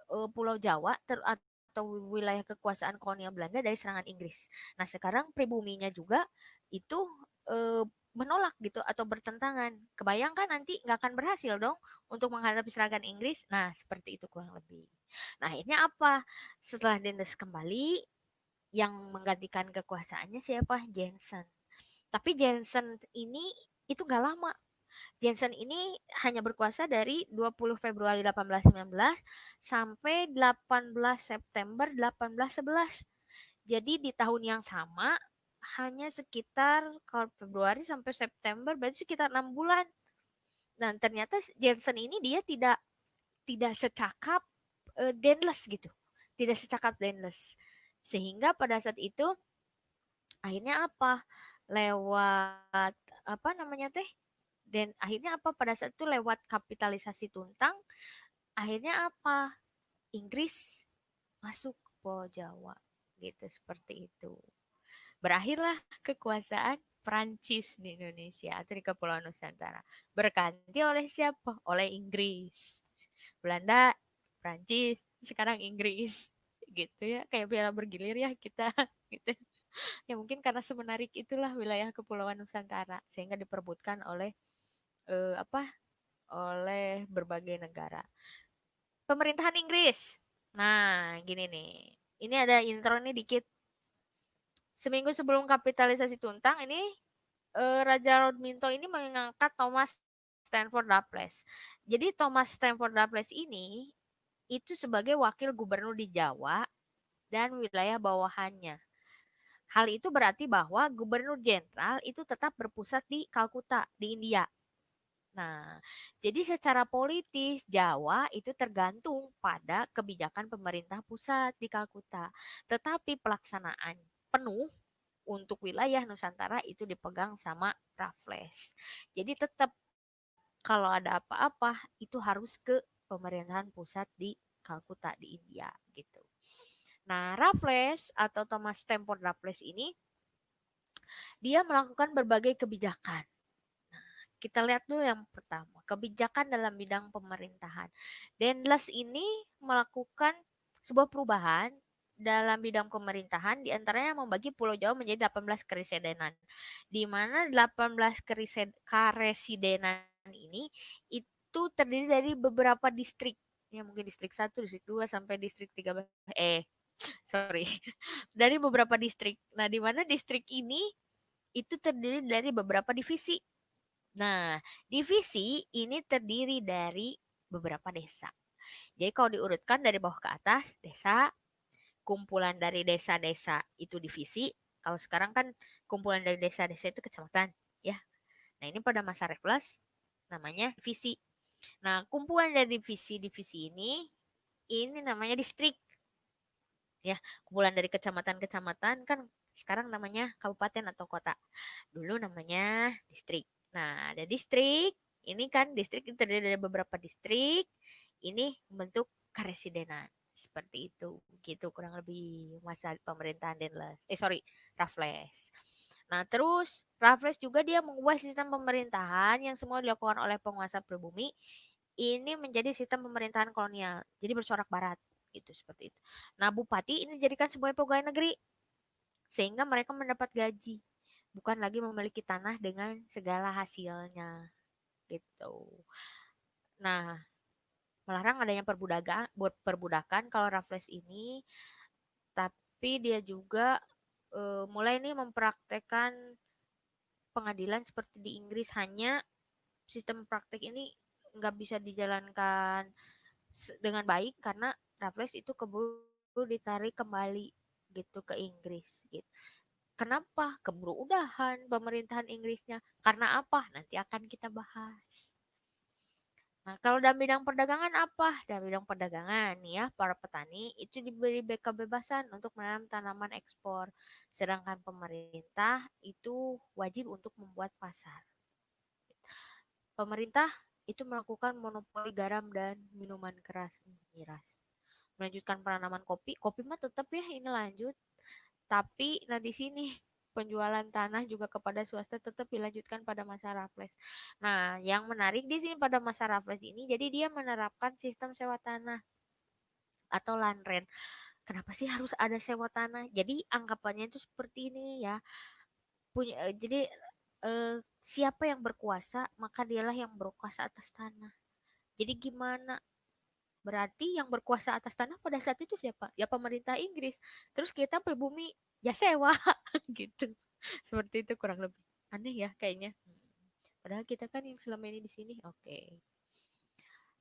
Pulau Jawa atau wilayah kekuasaan kolonial Belanda dari serangan Inggris. Nah sekarang pribuminya juga itu eh, menolak gitu atau bertentangan. Kebayangkan nanti nggak akan berhasil dong untuk menghadapi serangan Inggris. Nah seperti itu kurang lebih. Nah akhirnya apa? Setelah Dendles kembali, yang menggantikan kekuasaannya siapa? Jensen. Tapi Jensen ini itu nggak lama. Jensen ini hanya berkuasa dari 20 Februari 1819 sampai 18 September 1811. Jadi di tahun yang sama hanya sekitar kalau Februari sampai September berarti sekitar 6 bulan Nah, ternyata Jensen ini dia tidak secakap Dendles gitu. Tidak secakap Dendles. Sehingga pada saat itu akhirnya apa? Lewat apa namanya teh? Dan akhirnya apa pada saat itu lewat kapitalisasi tuntang, akhirnya apa? Inggris masuk ke Pulau Jawa gitu seperti itu. Berakhirlah kekuasaan Prancis di Indonesia atau di Kepulauan Nusantara. Berganti oleh siapa? Oleh Inggris. Belanda, Prancis, sekarang Inggris. Gitu ya, kayak piala bergilir ya kita gitu. Ya mungkin karena semenarik itulah wilayah Kepulauan Nusantara sehingga diperebutkan oleh apa? Oleh berbagai negara. Pemerintahan Inggris. Nah, gini nih. Ini ada intro nih dikit. Seminggu sebelum kapitalisasi tuntang ini Raja Lord Minto ini mengangkat Thomas Stamford Raffles. Jadi Thomas Stamford Raffles ini itu sebagai wakil gubernur di Jawa dan wilayah bawahannya. Hal itu berarti bahwa gubernur jenderal itu tetap berpusat di Kalkuta, di India. Nah, jadi secara politis Jawa itu tergantung pada kebijakan pemerintah pusat di Kalkuta. Tetapi pelaksanaan penuh untuk wilayah Nusantara itu dipegang sama Raffles. Jadi tetap kalau ada apa-apa itu harus ke pemerintahan pusat di Kalkuta di India gitu. Nah, Raffles atau Thomas Stamford Raffles ini dia melakukan berbagai kebijakan. Kita lihat dulu yang pertama, kebijakan dalam bidang pemerintahan. Dendles ini melakukan sebuah perubahan dalam bidang pemerintahan, diantaranya membagi Pulau Jawa menjadi 18 keresidenan. Di mana 18 keresidenan ini itu terdiri dari beberapa distrik. Ya mungkin distrik 1, distrik 2 sampai distrik 13. Sorry. Dari beberapa distrik. Nah, di mana distrik ini itu terdiri dari beberapa divisi. Nah, divisi ini terdiri dari beberapa desa. Jadi kalau diurutkan dari bawah ke atas, desa, kumpulan dari desa-desa itu divisi. Kalau sekarang kan kumpulan dari desa-desa itu kecamatan, ya. Nah, ini pada masa Raffles namanya divisi. Nah, kumpulan dari divisi-divisi ini namanya distrik. Ya, kumpulan dari kecamatan-kecamatan kan sekarang namanya kabupaten atau kota. Dulu namanya distrik. Nah, ada distrik, ini kan distrik itu terdiri dari beberapa distrik, ini membentuk karesidenan. Seperti itu, gitu kurang lebih masa pemerintahan Raffles. Nah, terus Raffles juga dia mengubah sistem pemerintahan yang semua dilakukan oleh penguasa pribumi ini menjadi sistem pemerintahan kolonial. Jadi bercorak barat, gitu seperti itu. Nah, bupati ini dijadikan sebagai pegawai negeri sehingga mereka mendapat gaji, bukan lagi memiliki tanah dengan segala hasilnya gitu. Nah, melarang adanya perbudakan kalau Raffles ini, tapi dia juga mulai nih mempraktekkan pengadilan seperti di Inggris, hanya sistem praktek ini nggak bisa dijalankan dengan baik karena Raffles itu keburu ditarik kembali gitu ke Inggris gitu. Kenapa? Keburu udahan pemerintahan Inggrisnya. Karena apa? Nanti akan kita bahas. Nah, kalau dalam bidang perdagangan apa? Dalam bidang perdagangan nih ya, para petani itu diberi kebebasan untuk menanam tanaman ekspor. Sedangkan pemerintah itu wajib untuk membuat pasar. Pemerintah itu melakukan monopoli garam dan minuman keras, miras. Melanjutkan penanaman kopi. Kopi mah tetap ya ini lanjut. Tapi nah di sini penjualan tanah juga kepada swasta tetap dilanjutkan pada masa Raffles. Nah, yang menarik di sini pada masa Raffles ini, jadi dia menerapkan sistem sewa tanah atau land rent. Kenapa sih harus ada sewa tanah? Jadi anggapannya itu seperti ini ya. Jadi siapa yang berkuasa, maka dialah yang berkuasa atas tanah. Jadi gimana? Berarti yang berkuasa atas tanah pada saat itu siapa? Ya pemerintah Inggris. Terus kita pribumi ya sewa gitu. Seperti itu kurang lebih. Aneh ya kayaknya. Padahal kita kan yang selama ini di sini. Oke.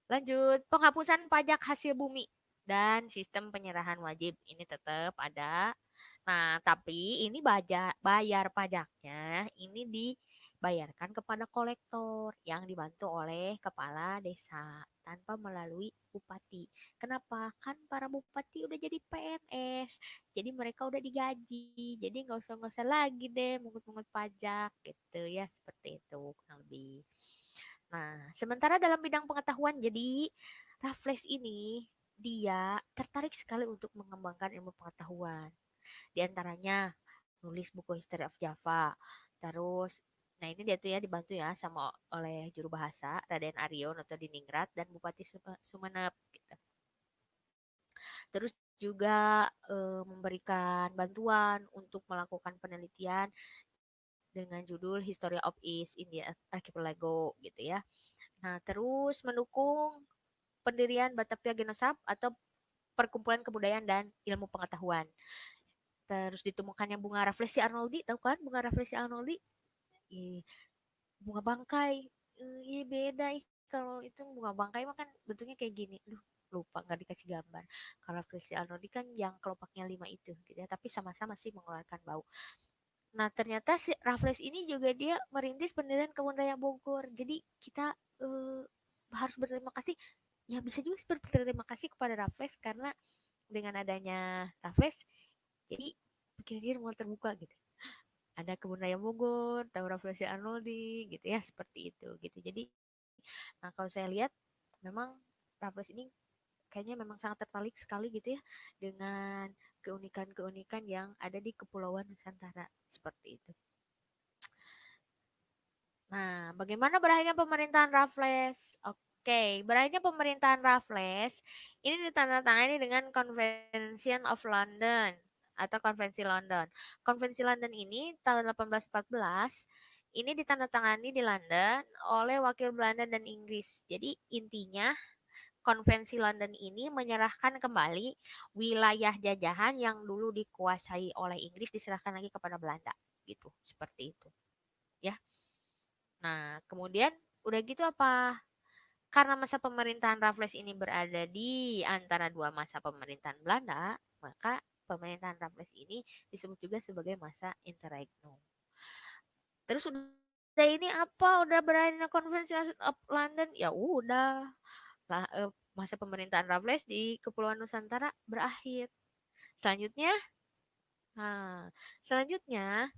Lanjut, penghapusan pajak hasil bumi dan sistem penyerahan wajib ini tetap ada. Nah, tapi ini bayar pajaknya ini bayarkan kepada kolektor yang dibantu oleh kepala desa tanpa melalui bupati. Kenapa? Kan para bupati udah jadi PNS, jadi mereka udah digaji, jadi nggak usah lagi deh mungut-mungut pajak gitu ya, seperti itu kurang lebih. Nah, sementara dalam bidang pengetahuan, jadi Raffles ini dia tertarik sekali untuk mengembangkan ilmu pengetahuan. Di antaranya nulis buku History of Java. Terus, nah ini dia tuh ya dibantu ya sama oleh juru bahasa Raden Aryo Noto-Diningrat dan Bupati Sumeneb gitu. Terus juga memberikan bantuan untuk melakukan penelitian dengan judul History of East India Archipelago gitu ya. Nah, terus mendukung pendirian Batavia Genossap atau perkumpulan kebudayaan dan ilmu pengetahuan. Terus ditemukannya bunga Rafflesia Arnoldi, tahu kan bunga Rafflesia Arnoldi? Bunga bangkai. Iya beda. Kalau itu bunga bangkai mah kan bentuknya kayak gini. Duh, lupa nggak dikasih gambar. Kalau Rafflesia Arnoldi kan yang kelopaknya 5 itu gitu ya, tapi sama-sama sih mengeluarkan bau. Nah, ternyata si Raffles ini juga dia merintis pendirian Kebun Raya Bogor. Jadi kita harus berterima kasih. Ya bisa juga berterima kasih kepada Raffles karena dengan adanya Raffles jadi pikir-pikir mulai terbuka gitu. Ada Kebun Raya Bogor, tahu Rafflesia Arnoldi gitu ya, seperti itu gitu. Jadi nah kalau saya lihat memang Raffles ini kayaknya memang sangat tertarik sekali gitu ya dengan keunikan-keunikan yang ada di Kepulauan Nusantara seperti itu. Nah, bagaimana berakhirnya pemerintahan Raffles? Oke, berakhirnya pemerintahan Raffles ini ditandatangani dengan Convention of London atau Konvensi London. Konvensi London ini tahun 1814 ini ditandatangani di London oleh wakil Belanda dan Inggris. Jadi intinya Konvensi London ini menyerahkan kembali wilayah jajahan yang dulu dikuasai oleh Inggris diserahkan lagi kepada Belanda gitu, seperti itu. Ya. Nah, kemudian udah gitu apa? Karena masa pemerintahan Raffles ini berada di antara dua masa pemerintahan Belanda, maka pemerintahan Raffles ini disebut juga sebagai masa interregnum. Terus udah ini apa? Udah berakhirnya Konvensi of London? Ya udah. Lah, masa pemerintahan Raffles di Kepulauan Nusantara berakhir. Selanjutnya, nah, selanjutnya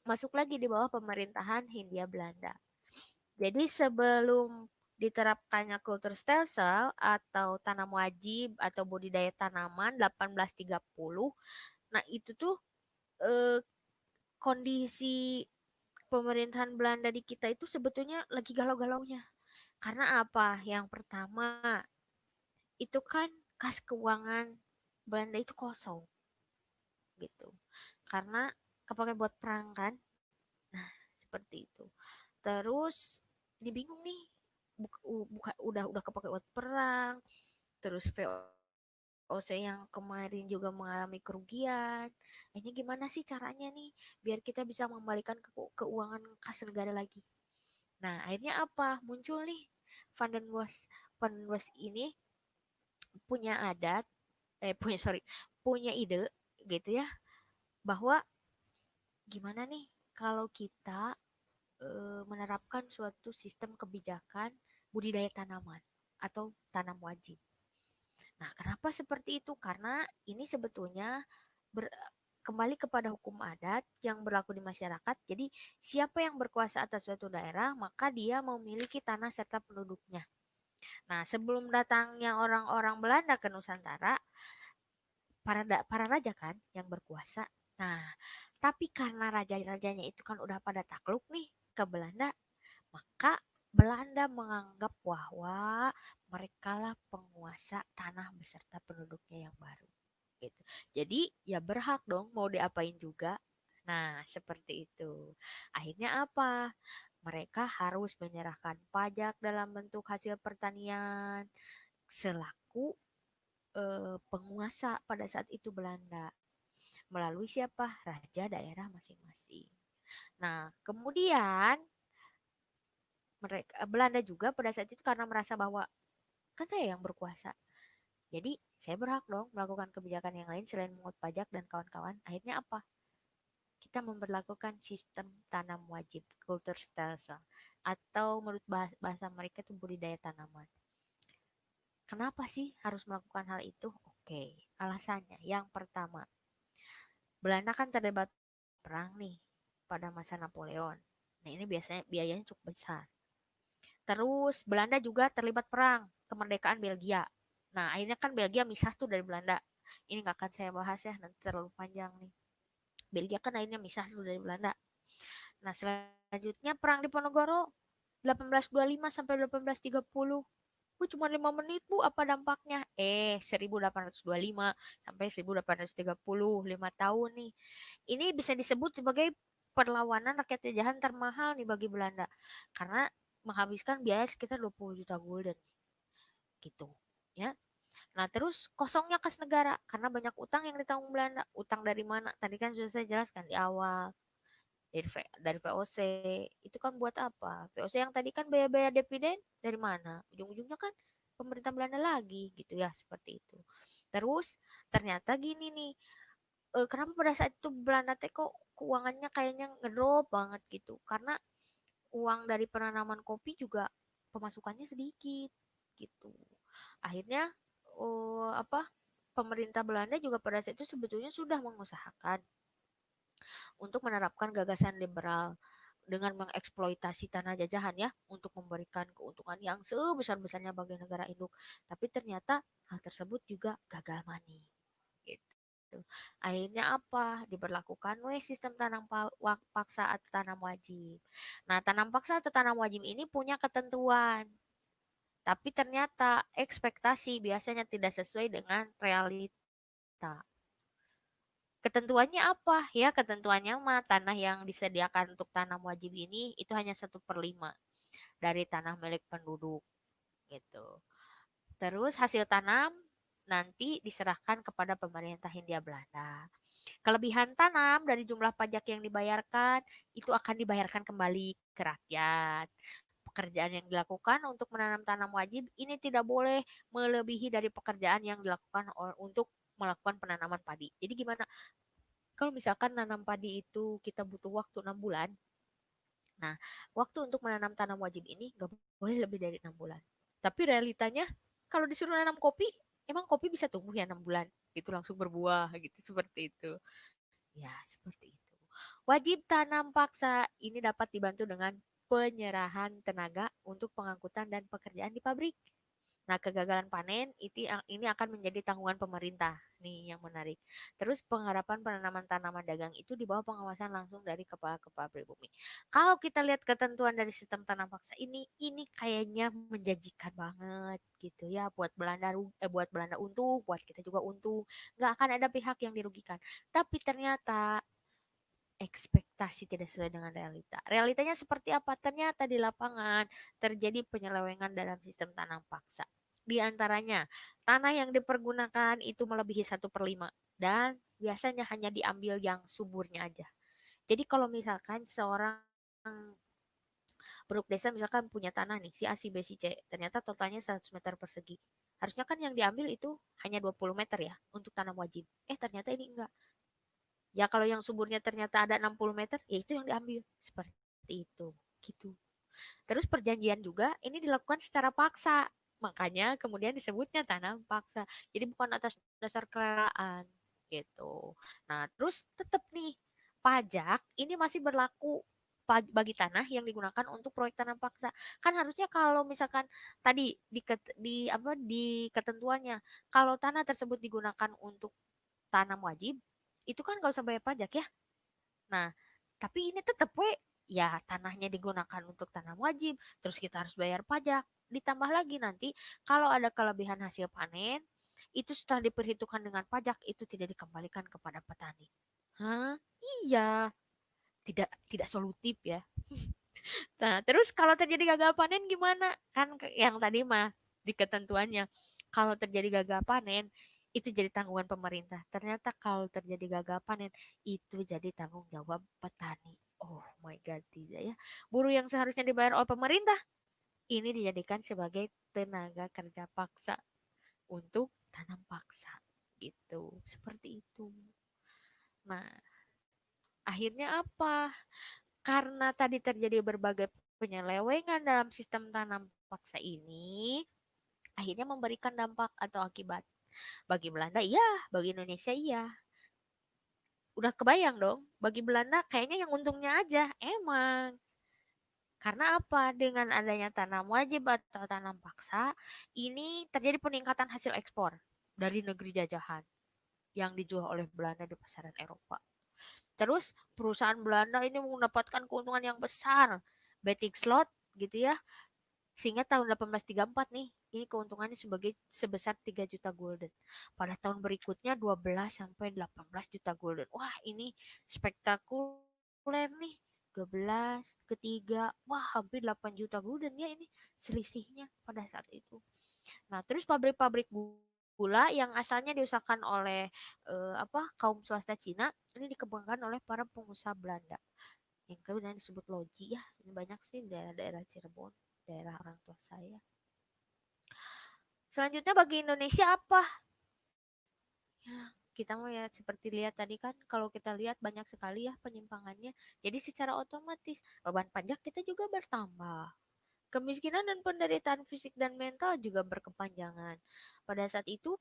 masuk lagi di bawah pemerintahan Hindia Belanda. Jadi sebelum diterapkannya kultur stelsel atau tanam wajib atau budidaya tanaman 1830, nah itu tuh eh, kondisi pemerintahan Belanda di kita itu sebetulnya lagi galau-galaunya. Karena apa? Yang pertama, itu kan kas keuangan Belanda itu kosong gitu. Karena kepake buat perang kan. Nah, seperti itu. Terus dibingung nih udah kepake buat perang, terus VOC yang kemarin juga mengalami kerugian. Ini gimana sih caranya nih biar kita bisa mengembalikan keuangan kas negara lagi. Nah, akhirnya apa? Muncul nih Van den Waals. Van den Waals ini punya adat punya ide gitu ya bahwa gimana nih kalau kita menerapkan suatu sistem kebijakan budidaya tanaman atau tanam wajib. Nah, kenapa seperti itu? Karena ini sebetulnya kembali kepada hukum adat yang berlaku di masyarakat. Jadi, siapa yang berkuasa atas suatu daerah, maka dia memiliki tanah serta penduduknya. Nah, sebelum datangnya orang-orang Belanda ke Nusantara, para raja kan yang berkuasa. Nah, tapi karena raja-rajanya itu kan udah pada takluk nih ke Belanda, maka Belanda menganggap bahwa mereka lah penguasa tanah beserta penduduknya yang baru. Gitu. Jadi ya berhak dong mau diapain juga. Nah, seperti itu. Akhirnya apa? Mereka harus menyerahkan pajak dalam bentuk hasil pertanian selaku penguasa pada saat itu Belanda. Melalui siapa? Raja daerah masing-masing. Nah, kemudian mereka Belanda juga pada saat itu karena merasa bahwa kan saya yang berkuasa. Jadi saya berhak dong melakukan kebijakan yang lain selain mengut pajak dan kawan-kawan. Akhirnya apa? kita memberlakukan sistem tanam wajib, Kulturstelsel, atau menurut bahasa mereka itu budidaya tanaman. Kenapa sih harus melakukan hal itu? Oke, alasannya. Yang pertama, Belanda kan terlibat perang nih pada masa Napoleon. Nah, ini biasanya biayanya cukup besar. Terus Belanda juga terlibat perang kemerdekaan Belgia. Nah, akhirnya kan Belgia misah tuh dari Belanda. Ini nggak akan saya bahas ya, nanti terlalu panjang nih. Belgia kan akhirnya misah tuh dari Belanda. Nah, selanjutnya perang Diponegoro 1825 sampai 1830. Cuma 5 menit, Bu. Apa dampaknya? 1825 sampai 1830, 5 tahun nih. Ini bisa disebut sebagai perlawanan rakyat jajahan termahal nih bagi Belanda. Karena menghabiskan biaya sekitar 20 juta gulden. Gitu. Ya. Nah, terus kosongnya kas negara karena banyak utang yang ditanggung Belanda. Utang dari mana? Tadi kan sudah saya jelaskan di awal. Dari VOC. Itu kan buat apa? VOC yang tadi kan biaya-biaya dividen dari mana? Ujung-ujungnya kan pemerintah Belanda lagi gitu ya, seperti itu. Terus ternyata gini nih, kenapa pada saat itu Belanda teh kok keuangannya kayaknya ngedrop banget gitu? Karena uang dari penanaman kopi juga pemasukannya sedikit gitu. Akhirnya apa pemerintah Belanda juga pada saat itu sebetulnya sudah mengusahakan untuk menerapkan gagasan liberal dengan mengeksploitasi tanah jajahan ya untuk memberikan keuntungan yang sebesar-besarnya bagi negara induk. Tapi ternyata hal tersebut juga gagal mani. Gitu. Akhirnya apa? Diberlakukan sistem tanam paksa atau tanam wajib. Nah, tanam paksa atau tanam wajib ini punya ketentuan. Tapi ternyata ekspektasi biasanya tidak sesuai dengan realita. Ketentuannya apa? Ya, ketentuannya mah tanah yang disediakan untuk tanam wajib ini itu hanya 1/5 dari tanah milik penduduk gitu. Terus hasil tanam nanti diserahkan kepada pemerintah Hindia Belanda. Kelebihan tanam dari jumlah pajak yang dibayarkan itu akan dibayarkan kembali ke rakyat. Pekerjaan yang dilakukan untuk menanam tanam wajib ini tidak boleh melebihi dari pekerjaan yang dilakukan untuk melakukan penanaman padi. Jadi gimana? Kalau misalkan nanam padi itu kita butuh waktu 6 bulan, nah waktu untuk menanam tanam wajib ini nggak boleh lebih dari 6 bulan. Tapi realitanya kalau disuruh nanam kopi, emang kopi bisa tumbuh ya 6 bulan? Itu langsung berbuah gitu, seperti itu. Ya, seperti itu. Wajib tanam paksa ini dapat dibantu dengan penyerahan tenaga untuk pengangkutan dan pekerjaan di pabrik. Nah, kegagalan panen ini akan menjadi tanggungan pemerintah. Nih yang menarik. Terus pengharapan penanaman tanaman dagang itu di bawah pengawasan langsung dari kepala-kepala pribumi. Kalau kita lihat ketentuan dari sistem tanam paksa ini kayaknya menjanjikan banget gitu ya buat Belanda untung, buat kita juga untung. Nggak akan ada pihak yang dirugikan. Tapi ternyata ekspektasi tidak sesuai dengan realita. Realitanya seperti apa? Ternyata di lapangan terjadi penyelewengan dalam sistem tanam paksa. Di antaranya, tanah yang dipergunakan itu melebihi 1/5 dan biasanya hanya diambil yang suburnya aja. Jadi kalau misalkan seorang penduduk desa misalkan punya tanah nih, si A, si B, si C, ternyata totalnya 100 meter persegi. Harusnya kan yang diambil itu hanya 20 meter ya untuk tanam wajib. Ternyata ini enggak. Ya kalau yang suburnya ternyata ada 60 meter, ya itu yang diambil. Seperti itu. Gitu. Terus perjanjian juga ini dilakukan secara paksa. Makanya kemudian disebutnya tanam paksa. Jadi bukan atas dasar kerelaan gitu. Nah, terus tetap nih pajak ini masih berlaku bagi tanah yang digunakan untuk proyek tanam paksa. Kan harusnya kalau misalkan tadi di ketentuannya kalau tanah tersebut digunakan untuk tanam wajib, itu kan nggak usah bayar pajak ya. Nah, tapi ini tetap ya tanahnya digunakan untuk tanam wajib, terus kita harus bayar pajak. Ditambah lagi nanti kalau ada kelebihan hasil panen, itu setelah diperhitungkan dengan pajak itu tidak dikembalikan kepada petani. Hah? Iya, tidak solutif ya. Nah, terus kalau terjadi gagal panen gimana? Kan yang tadi mah di ketentuannya kalau terjadi gagal panen itu jadi tanggungan pemerintah. Ternyata kalau terjadi gagal panen itu jadi tanggung jawab petani. Oh my god, tidak ya. Buruh yang seharusnya dibayar oleh pemerintah ini dijadikan sebagai tenaga kerja paksa untuk tanam paksa gitu. Seperti itu. Nah, Akhirnya apa? Karena tadi terjadi berbagai penyelewengan dalam sistem tanam paksa ini, akhirnya memberikan dampak atau akibat. Bagi Belanda iya, bagi Indonesia iya. Udah kebayang dong, bagi Belanda kayaknya yang untungnya aja. Emang. Karena apa? Dengan adanya tanam wajib atau tanam paksa, ini terjadi peningkatan hasil ekspor dari negeri jajahan yang dijual oleh Belanda di pasaran Eropa. Terus perusahaan Belanda ini mendapatkan keuntungan yang besar, betting slot gitu ya. Sehingga tahun 1834 nih, ini keuntungannya sebesar 3 juta gulden. Pada tahun berikutnya 12 sampai 18 juta gulden. Wah, ini spektakuler nih. 12 ketiga, wah hampir 8 juta gulden ya ini selisihnya pada saat itu. Nah, terus pabrik-pabrik gula yang asalnya diusahakan oleh kaum swasta Cina ini dikembangkan oleh para pengusaha Belanda yang kemudian disebut loji ya. Ini banyak sih daerah-daerah Cirebon, daerah orang tua saya. Selanjutnya bagi Indonesia apa? Ya, kita mau ya seperti lihat tadi kan, kalau kita lihat banyak sekali ya penyimpangannya. Jadi secara otomatis beban pajak kita juga bertambah. Kemiskinan dan penderitaan fisik dan mental juga berkepanjangan. Pada saat itu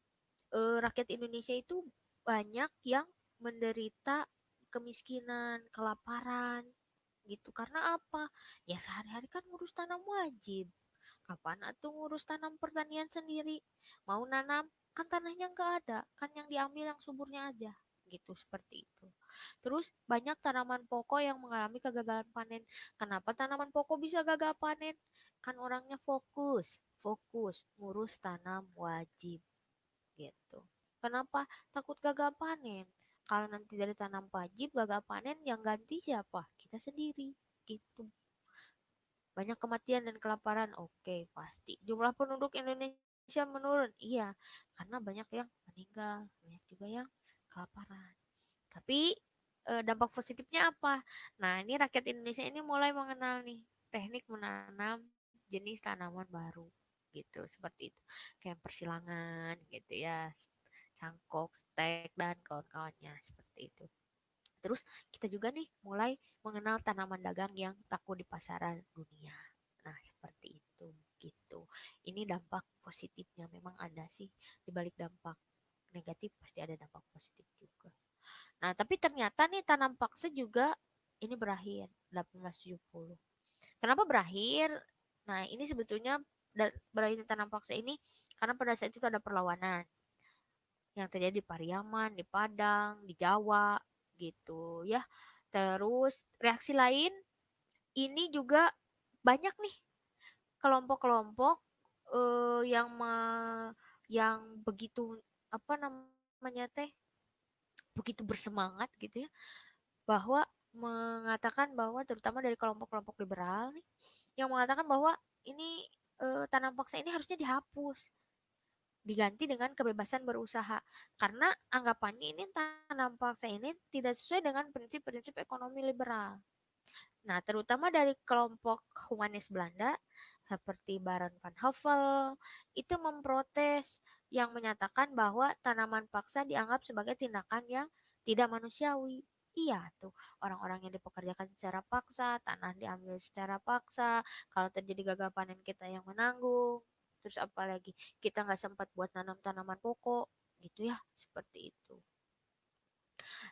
rakyat Indonesia itu banyak yang menderita kemiskinan, kelaparan gitu. Karena apa? Ya sehari-hari kan ngurus tanam wajib. Kapan atuh ngurus tanam pertanian sendiri? Mau nanam kan tanahnya nggak ada, kan yang diambil yang suburnya aja gitu seperti itu. Terus banyak tanaman pokok yang mengalami kegagalan panen. Kenapa tanaman pokok bisa gagal panen? Kan orangnya fokus ngurus tanam wajib gitu. Kenapa? Takut gagal panen. Kalau nanti dari tanam wajib gagal panen, yang ganti siapa? Kita sendiri gitu. Banyak kematian dan kelaparan, oke pasti. Jumlah penduduk Indonesia menurun, iya. Karena banyak yang meninggal, banyak juga yang kelaparan. Tapi dampak positifnya apa? Nah, ini rakyat Indonesia ini mulai mengenal nih teknik menanam jenis tanaman baru gitu, seperti itu. Kayak persilangan gitu ya, cangkok, stek, dan kawan-kawannya seperti itu. Terus kita juga nih mulai mengenal tanaman dagang yang laku di pasaran dunia. Nah, seperti itu gitu. Ini dampak positifnya memang ada sih, di balik dampak negatif pasti ada dampak positif juga. Nah, tapi ternyata nih tanam paksa juga ini berakhir 1870. Kenapa berakhir? Nah, ini sebetulnya berakhir tanam paksa ini karena pada saat itu ada perlawanan yang terjadi di Pariaman, di Padang, di Jawa gitu ya. Terus reaksi lain ini juga banyak nih kelompok-kelompok yang begitu apa namanya teh begitu bersemangat gitu ya, bahwa mengatakan bahwa terutama dari kelompok-kelompok liberal nih yang mengatakan bahwa ini tanam paksa ini harusnya dihapus, diganti dengan kebebasan berusaha, karena anggapannya ini tanam paksa ini tidak sesuai dengan prinsip-prinsip ekonomi liberal. Nah, terutama dari kelompok humanis Belanda seperti Baron van Hove itu memprotes yang menyatakan bahwa tanaman paksa dianggap sebagai tindakan yang tidak manusiawi. Iya tuh, orang-orang yang dipekerjakan secara paksa, tanah diambil secara paksa, kalau terjadi gagal panen kita yang menanggung. Terus apalagi kita nggak sempat buat tanam tanaman pokok, gitu ya, seperti itu.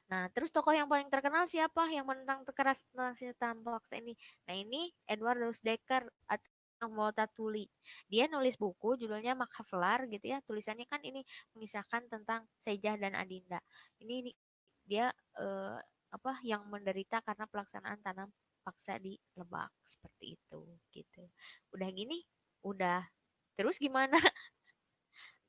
Nah, terus tokoh yang paling terkenal siapa yang menentang keras tentang sistem paksa ini? Nah, ini Edwardus Dekker atau Multatuli. Dia nulis buku judulnya Machiavelli gitu ya. Tulisannya kan ini mengisahkan tentang Sejah dan Adinda. Ini dia yang menderita karena pelaksanaan tanam paksa di Lebak seperti itu gitu. Udah gini, udah. Terus gimana?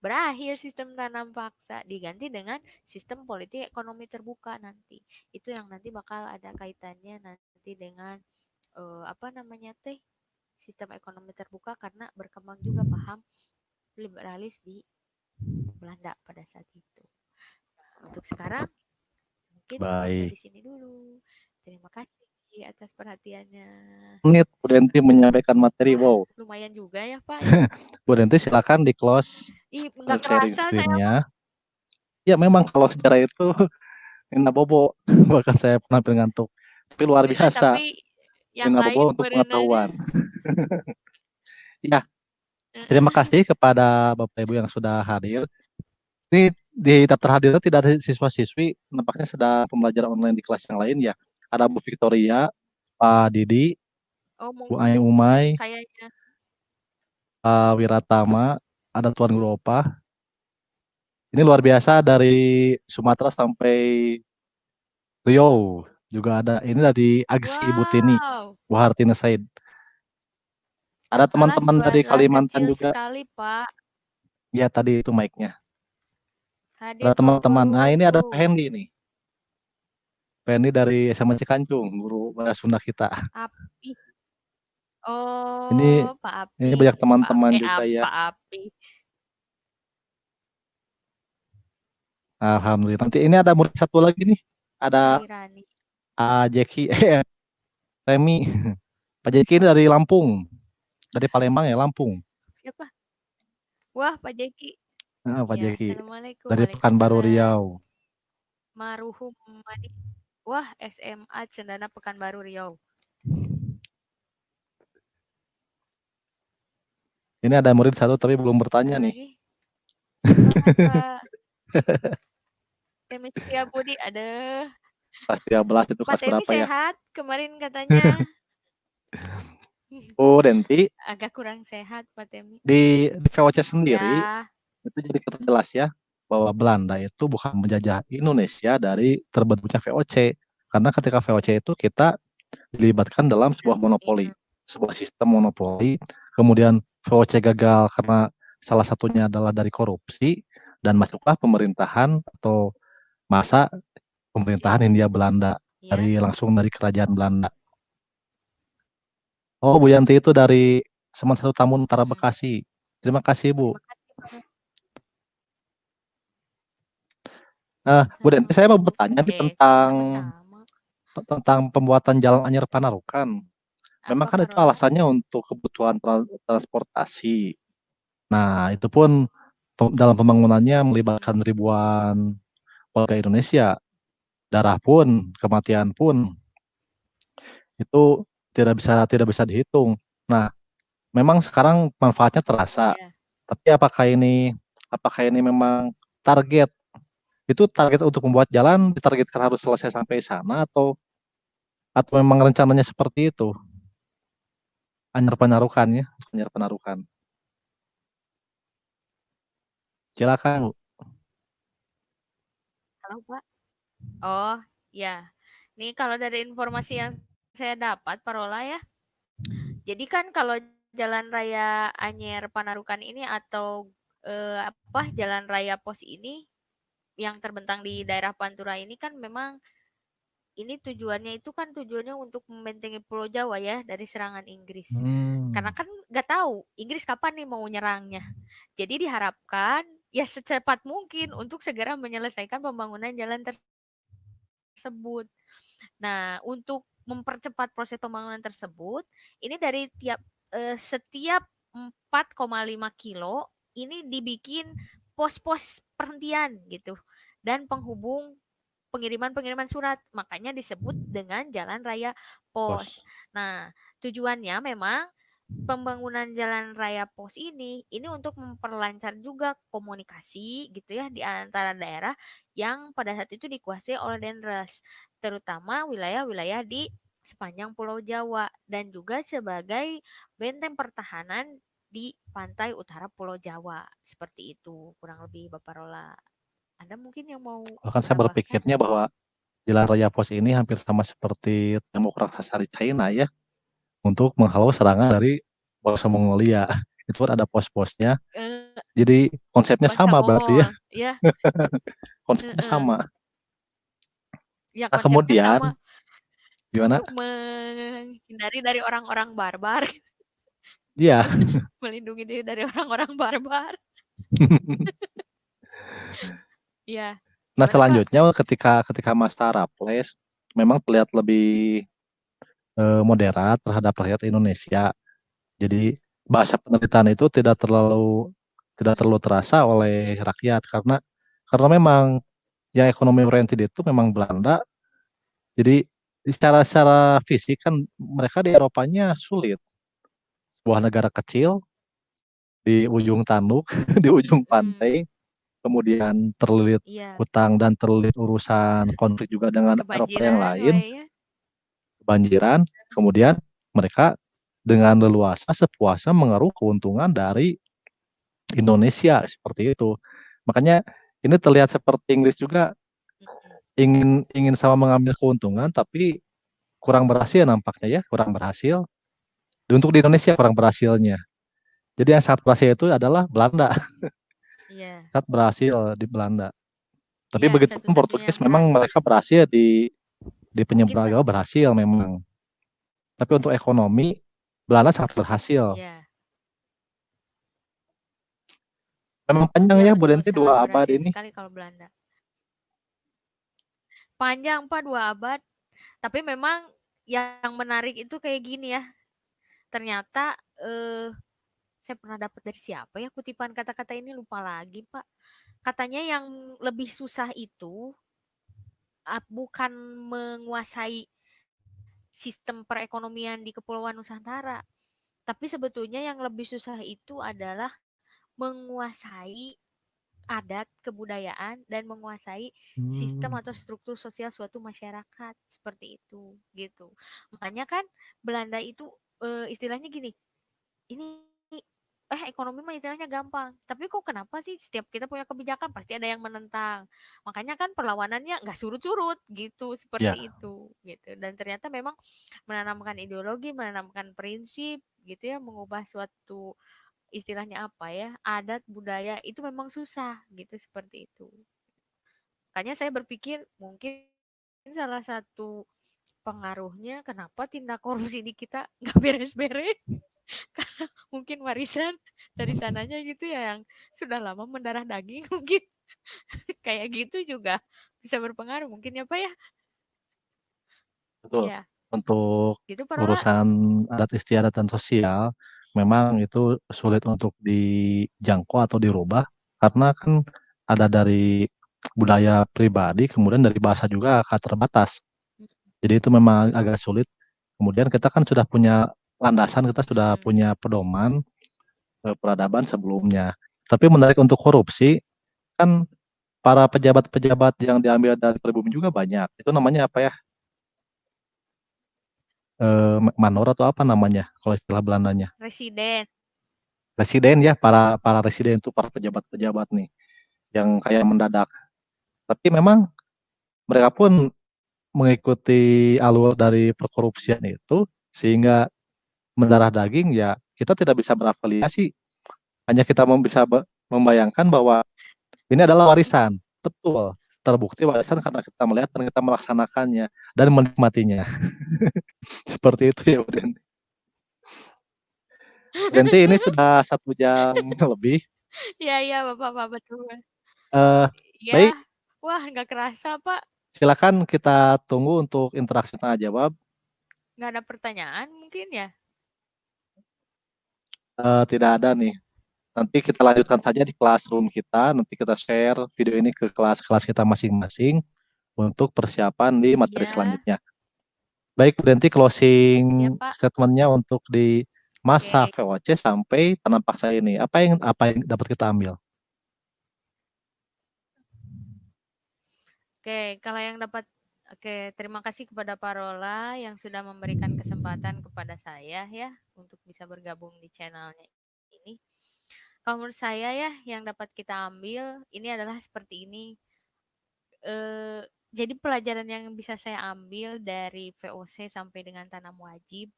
Berakhir sistem tanam paksa, diganti dengan sistem politik ekonomi terbuka nanti. Itu yang nanti bakal ada kaitannya nanti dengan sistem ekonomi terbuka, karena berkembang juga paham liberalis di Belanda pada saat itu. Untuk sekarang mungkin sampai
Baik.
di sini dulu. Terima kasih atas perhatiannya.
Menit Bu Denti menyampaikan materi.
Wah,
Wow.
lumayan juga ya Pak ya.
Bu Denti silakan di close
Ih, nggak
sharing
kerasa saya
screen-nya. Ya memang kalau sejarah itu Nina Bobo, bahkan saya penampil ngantuk. Tapi luar biasa,
Tapi yang
Nina
lain
Bobo untuk
berenangnya.
pengetahuan. Ya, terima kasih kepada Bapak Ibu yang sudah hadir. Ini di daftar hadirnya tidak ada siswa-siswi, nampaknya sedang pembelajaran online di kelas yang lain ya. Ada Bu Victoria, Pak Didi,
Oh,
Bu Ai Umay,
kayaknya.
Pak Wiratama, ada Tuan Guru Opah. Ini luar biasa dari Sumatera sampai Riau juga ada. Ini dari Agsi Ibu Tini,
Wow.
Bu Hartina Said. Ada
Alah,
teman-teman dari
suara
Kalimantan
kecil
juga.
sekali, Pak.
Ya tadi itu mic-nya.
Hadir
Ada
Pak
teman-teman. Nah ini ada Pak
Guru.
Hendy nih. Pak Hendy dari SMA Cikancung, guru bahasa Sunda kita.
Api.
Ini
Oh, Pak
ini
Api.
banyak teman-teman juga ya.
Pak Api.
Alhamdulillah. Nanti ini ada murid satu lagi nih. Ada
Irani.
Jeki, Remi. Pak Jeki ini dari Lampung. Dari Palembang ya, Lampung.
Siapa? Wah, Pak Jeki.
Pak
Ya,
Jeki.
Assalamualaikum.
Dari Pekanbaru Riau.
Maruhum Mani. Wah, SMA Cendana Pekanbaru Riau.
Ini ada murid satu tapi belum bertanya
Ada
nih.
lagi? Semangat, Pak. Temi Setia Budi ada.
Kelas 13 itu
Pak
kelas
Temi
berapa ya?
sehat kemarin katanya.
Oh, Denti.
Agak kurang sehat Pak Temi.
Di VOC sendiri,
Ya.
itu jadi jelas ya, bahwa Belanda itu bukan menjajah Indonesia dari terbentuknya VOC. Karena ketika VOC itu kita dilibatkan dalam sebuah monopoli, sebuah sistem monopoli. Kemudian VOC gagal karena salah satunya adalah dari korupsi, dan masuklah pemerintahan atau masa pemerintahan Hindia Belanda langsung dari kerajaan Belanda. Oh, Bu Yanti itu dari Semen 1 Tambun Utara Bekasi. Terima kasih, Bu. Bu Yanti, saya mau bertanya nih tentang pembuatan Jalan Anyar Panarukan. Memang kan itu alasannya untuk kebutuhan transportasi. Nah, itu pun dalam pembangunannya melibatkan ribuan warga Indonesia. Darah pun, kematian pun, itu tidak bisa dihitung. Nah, memang sekarang manfaatnya terasa. Tapi apakah ini memang target? Itu target untuk membuat jalan ditargetkan harus selesai sampai sana atau memang rencananya seperti itu? Anyar Panarukan ya, Anyar Panarukan. Silakan, Bu.
Halo, Pak. Oh, ya. Nih kalau dari informasi yang saya dapat, Parola ya. Jadi kan kalau Jalan Raya Anyer Panarukan ini atau Jalan Raya Pos ini yang terbentang di daerah Pantura ini kan memang ini tujuannya untuk membentengi Pulau Jawa ya dari serangan Inggris. Karena kan nggak tahu Inggris kapan nih mau nyerangnya. Jadi diharapkan ya secepat mungkin untuk segera menyelesaikan pembangunan jalan tersebut. Nah, untuk mempercepat proses pembangunan tersebut, ini dari setiap 4,5 kilo ini dibikin pos-pos perhentian gitu dan penghubung pengiriman surat, makanya disebut dengan Jalan Raya Pos. Nah, tujuannya memang pembangunan Jalan Raya Pos ini untuk memperlancar juga komunikasi gitu ya di antara daerah yang pada saat itu dikuasai oleh Denres, terutama wilayah-wilayah di sepanjang Pulau Jawa dan juga sebagai benteng pertahanan di pantai utara Pulau Jawa. Seperti itu kurang lebih Bapak Rola. Anda mungkin yang mau
Bahkan saya berpikirnya bahwa Jalan Raya Pos ini hampir sama seperti tembok raksasa di China ya, untuk menghalau serangan dari bangsa Mongolia. Itu kan ada pos-posnya. Jadi konsepnya sama berarti ya.
Iya.
Konsepnya sama.
Ya,
nah, kemudian
sama.
Gimana?
Untuk menghindari dari orang-orang barbar.
Iya.
Melindungi diri dari orang-orang barbar. Iya.
Nah, selanjutnya ketika masa Raffles memang terlihat lebih moderat terhadap rakyat Indonesia. Jadi bahasa peneritaan itu tidak terlalu terasa oleh rakyat karena memang yang ekonomi oriented itu memang Belanda. Jadi secara fisik kan mereka di Eropanya sulit. Sebuah negara kecil di ujung tanduk, di ujung pantai, kemudian terlilit
Iya,
hutang dan terlilit urusan konflik juga dengan Eropa yang
kebanjiran
lain,
wae ya.
kebanjiran, kemudian mereka dengan leluasa sepuasnya mengeruk keuntungan dari Indonesia seperti itu. Makanya ini terlihat seperti Inggris juga
Mm-mm.
ingin ingin sama mengambil keuntungan tapi kurang berhasil nampaknya ya, kurang berhasil. Untuk di Indonesia kurang berhasilnya. Jadi yang sangat berhasil itu adalah Belanda,
Iya,
sangat berhasil di Belanda. Tapi
iya
begitupun
satu-satunya
Portugis
yang
memang
berhasil.
mereka berhasil di
Mungkin
penyeberangan berhasil memang. Tapi untuk ekonomi Belanda sangat berhasil.
iya,
Memang panjang
iya
ya Bu
betul
Denti
sangat
2 abad
berhasil
ini.
sekali kalau Belanda. Panjang Pak 2 abad, tapi memang yang menarik itu kayak gini ya. Ternyata saya pernah dapat dari siapa ya kutipan kata-kata ini lupa lagi Pak. Katanya yang lebih susah itu bukan menguasai sistem perekonomian di Kepulauan Nusantara, tapi sebetulnya yang lebih susah itu adalah menguasai adat, kebudayaan, dan menguasai sistem
Hmm,
atau struktur sosial suatu masyarakat seperti itu, gitu. Makanya kan Belanda itu istilahnya gini, ini ekonomi mah istilahnya gampang, tapi kok kenapa sih setiap kita punya kebijakan pasti ada yang menentang. Makanya kan perlawanannya nggak surut-surut gitu,
ya
seperti itu gitu. Dan ternyata memang menanamkan ideologi, menanamkan prinsip gitu ya, mengubah suatu istilahnya apa ya, adat budaya itu memang susah gitu seperti itu. Makanya saya berpikir mungkin salah satu pengaruhnya kenapa tindak korupsi di kita nggak beres-beres karena mungkin warisan dari sananya gitu ya yang sudah lama mendarah daging mungkin kayak gitu juga bisa berpengaruh mungkin ya Pak ya.
betul.
Ya
Untuk
gitu Parola.
urusan adat istiadat dan sosial memang itu sulit untuk dijangkau atau dirubah karena kan ada dari budaya pribadi kemudian dari bahasa juga akan terbatas. Jadi itu memang agak sulit. Kemudian kita kan sudah punya landasan, kita sudah
Mm-mm.
punya pedoman peradaban sebelumnya. Tapi menarik untuk korupsi, kan para pejabat-pejabat yang diambil dari pribumi juga banyak. Itu namanya apa ya? Manor atau apa namanya kalau istilah Belandanya?
Residen.
Residen ya, para para residen itu para pejabat-pejabat nih yang kayak mendadak. Tapi memang mereka pun mengikuti alur dari perkorupsian itu sehingga mendarah daging ya kita tidak bisa berafiliasi. Hanya kita bisa membayangkan bahwa ini adalah warisan. Betul. Terbukti warisan karena kita melihat dan kita melaksanakannya dan menikmatinya. Seperti itu ya, Buden. Berarti ini sudah 1 jam lebih.
Ya ya Bapak betul.
Eh, baik,
Ya wah nggak kerasa Pak,
silakan kita tunggu untuk interaksi tanya jawab.
nggak ada pertanyaan mungkin ya.
Tidak ada nih. Nanti kita lanjutkan saja di classroom kita. Nanti kita share video ini ke kelas-kelas kita masing-masing untuk persiapan di materi
Iya
selanjutnya. Baik, nanti closing
siap Pak.
statementnya untuk di masa
Oke.
VOC sampai tanam paksa ini. Apa yang dapat kita ambil?
Oke, kalau yang dapat Oke, terima kasih kepada Parola yang sudah memberikan kesempatan kepada saya ya untuk bisa bergabung di channelnya ini. Kalau menurut saya ya yang dapat kita ambil ini adalah seperti ini. Eh, jadi pelajaran yang bisa saya ambil dari VOC sampai dengan tanam wajib.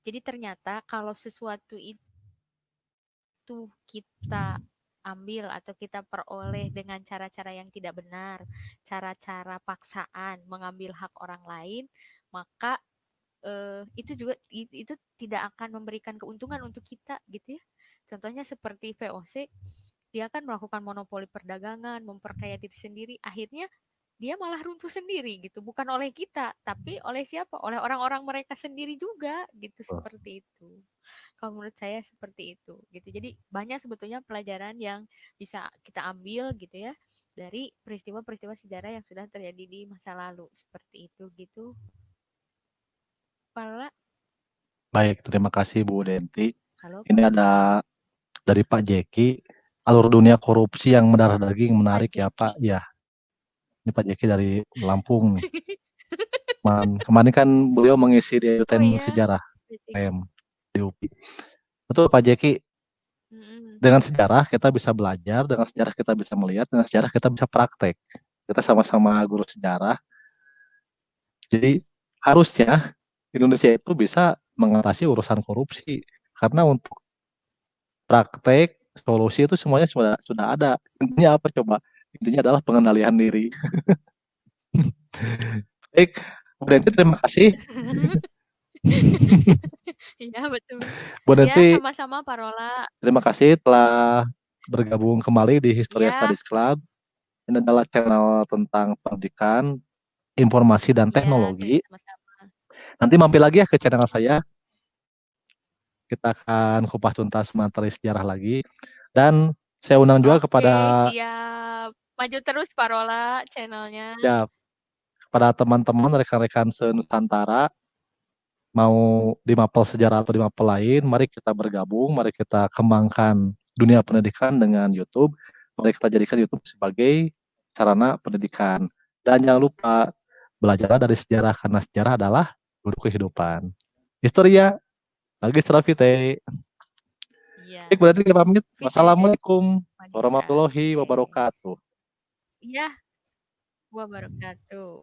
Jadi ternyata kalau sesuatu itu kita ambil atau kita peroleh dengan cara-cara yang tidak benar, cara-cara paksaan mengambil hak orang lain, maka itu juga itu tidak akan memberikan keuntungan untuk kita gitu ya. Contohnya seperti VOC, dia akan melakukan monopoli perdagangan, memperkaya diri sendiri, akhirnya dia malah runtuh sendiri gitu, bukan oleh kita, tapi oleh siapa? Oleh orang-orang mereka sendiri juga gitu,
Betul.
seperti itu. Kalau menurut saya seperti itu gitu. Jadi banyak sebetulnya pelajaran yang bisa kita ambil gitu ya dari peristiwa-peristiwa sejarah yang sudah terjadi di masa lalu seperti itu gitu. Parola,
Baik, terima kasih Bu Denti.
halo
Ini
Parola,
ada dari Pak Jeki, alur dunia korupsi yang mendarah daging
Pak
menarik ya
Jeki.
Pak. Ya, ini Pak Jeki dari Lampung nih. Kemarin kan beliau mengisi di
Oh
UTM
iya,
sejarah
Pak Jeki.
UTM di UPI. Betul Pak Jeki,
Mm-mm.
dengan sejarah kita bisa belajar, dengan sejarah kita bisa melihat, dengan sejarah kita bisa praktek. Kita sama-sama guru sejarah. Jadi harusnya Indonesia itu bisa mengatasi urusan korupsi. Karena untuk praktek, solusi itu semuanya sudah ada. Intinya apa coba? Intinya adalah pengendalian diri. Baik, Bu Denti terima kasih.
Iya betul.
Bu
Iya
Denti
sama-sama Parola.
terima kasih telah bergabung kembali di Historia
Iya,
Studies Club. Ini adalah channel tentang pendidikan, informasi, dan
iya,
teknologi.
sama-sama.
Nanti mampir lagi ya ke channel saya. Kita akan kupas tuntas materi sejarah lagi. Dan saya undang juga
Oke,
kepada
siap. Maju terus Parola channelnya.
ya kepada teman-teman rekan-rekan se-Nusantara mau di mapel sejarah atau di mapel lain, mari kita bergabung, mari kita kembangkan dunia pendidikan dengan YouTube, mari kita jadikan YouTube sebagai sarana pendidikan. Dan jangan lupa belajarlah dari sejarah karena sejarah adalah guru kehidupan. Historia lagi Vitae.
Iya.
Baik, berarti kita pamit.
Vitae
Wassalamualaikum
Magistra
warahmatullahi
Vitae.
wabarakatuh.
Iya, wabarakatuh.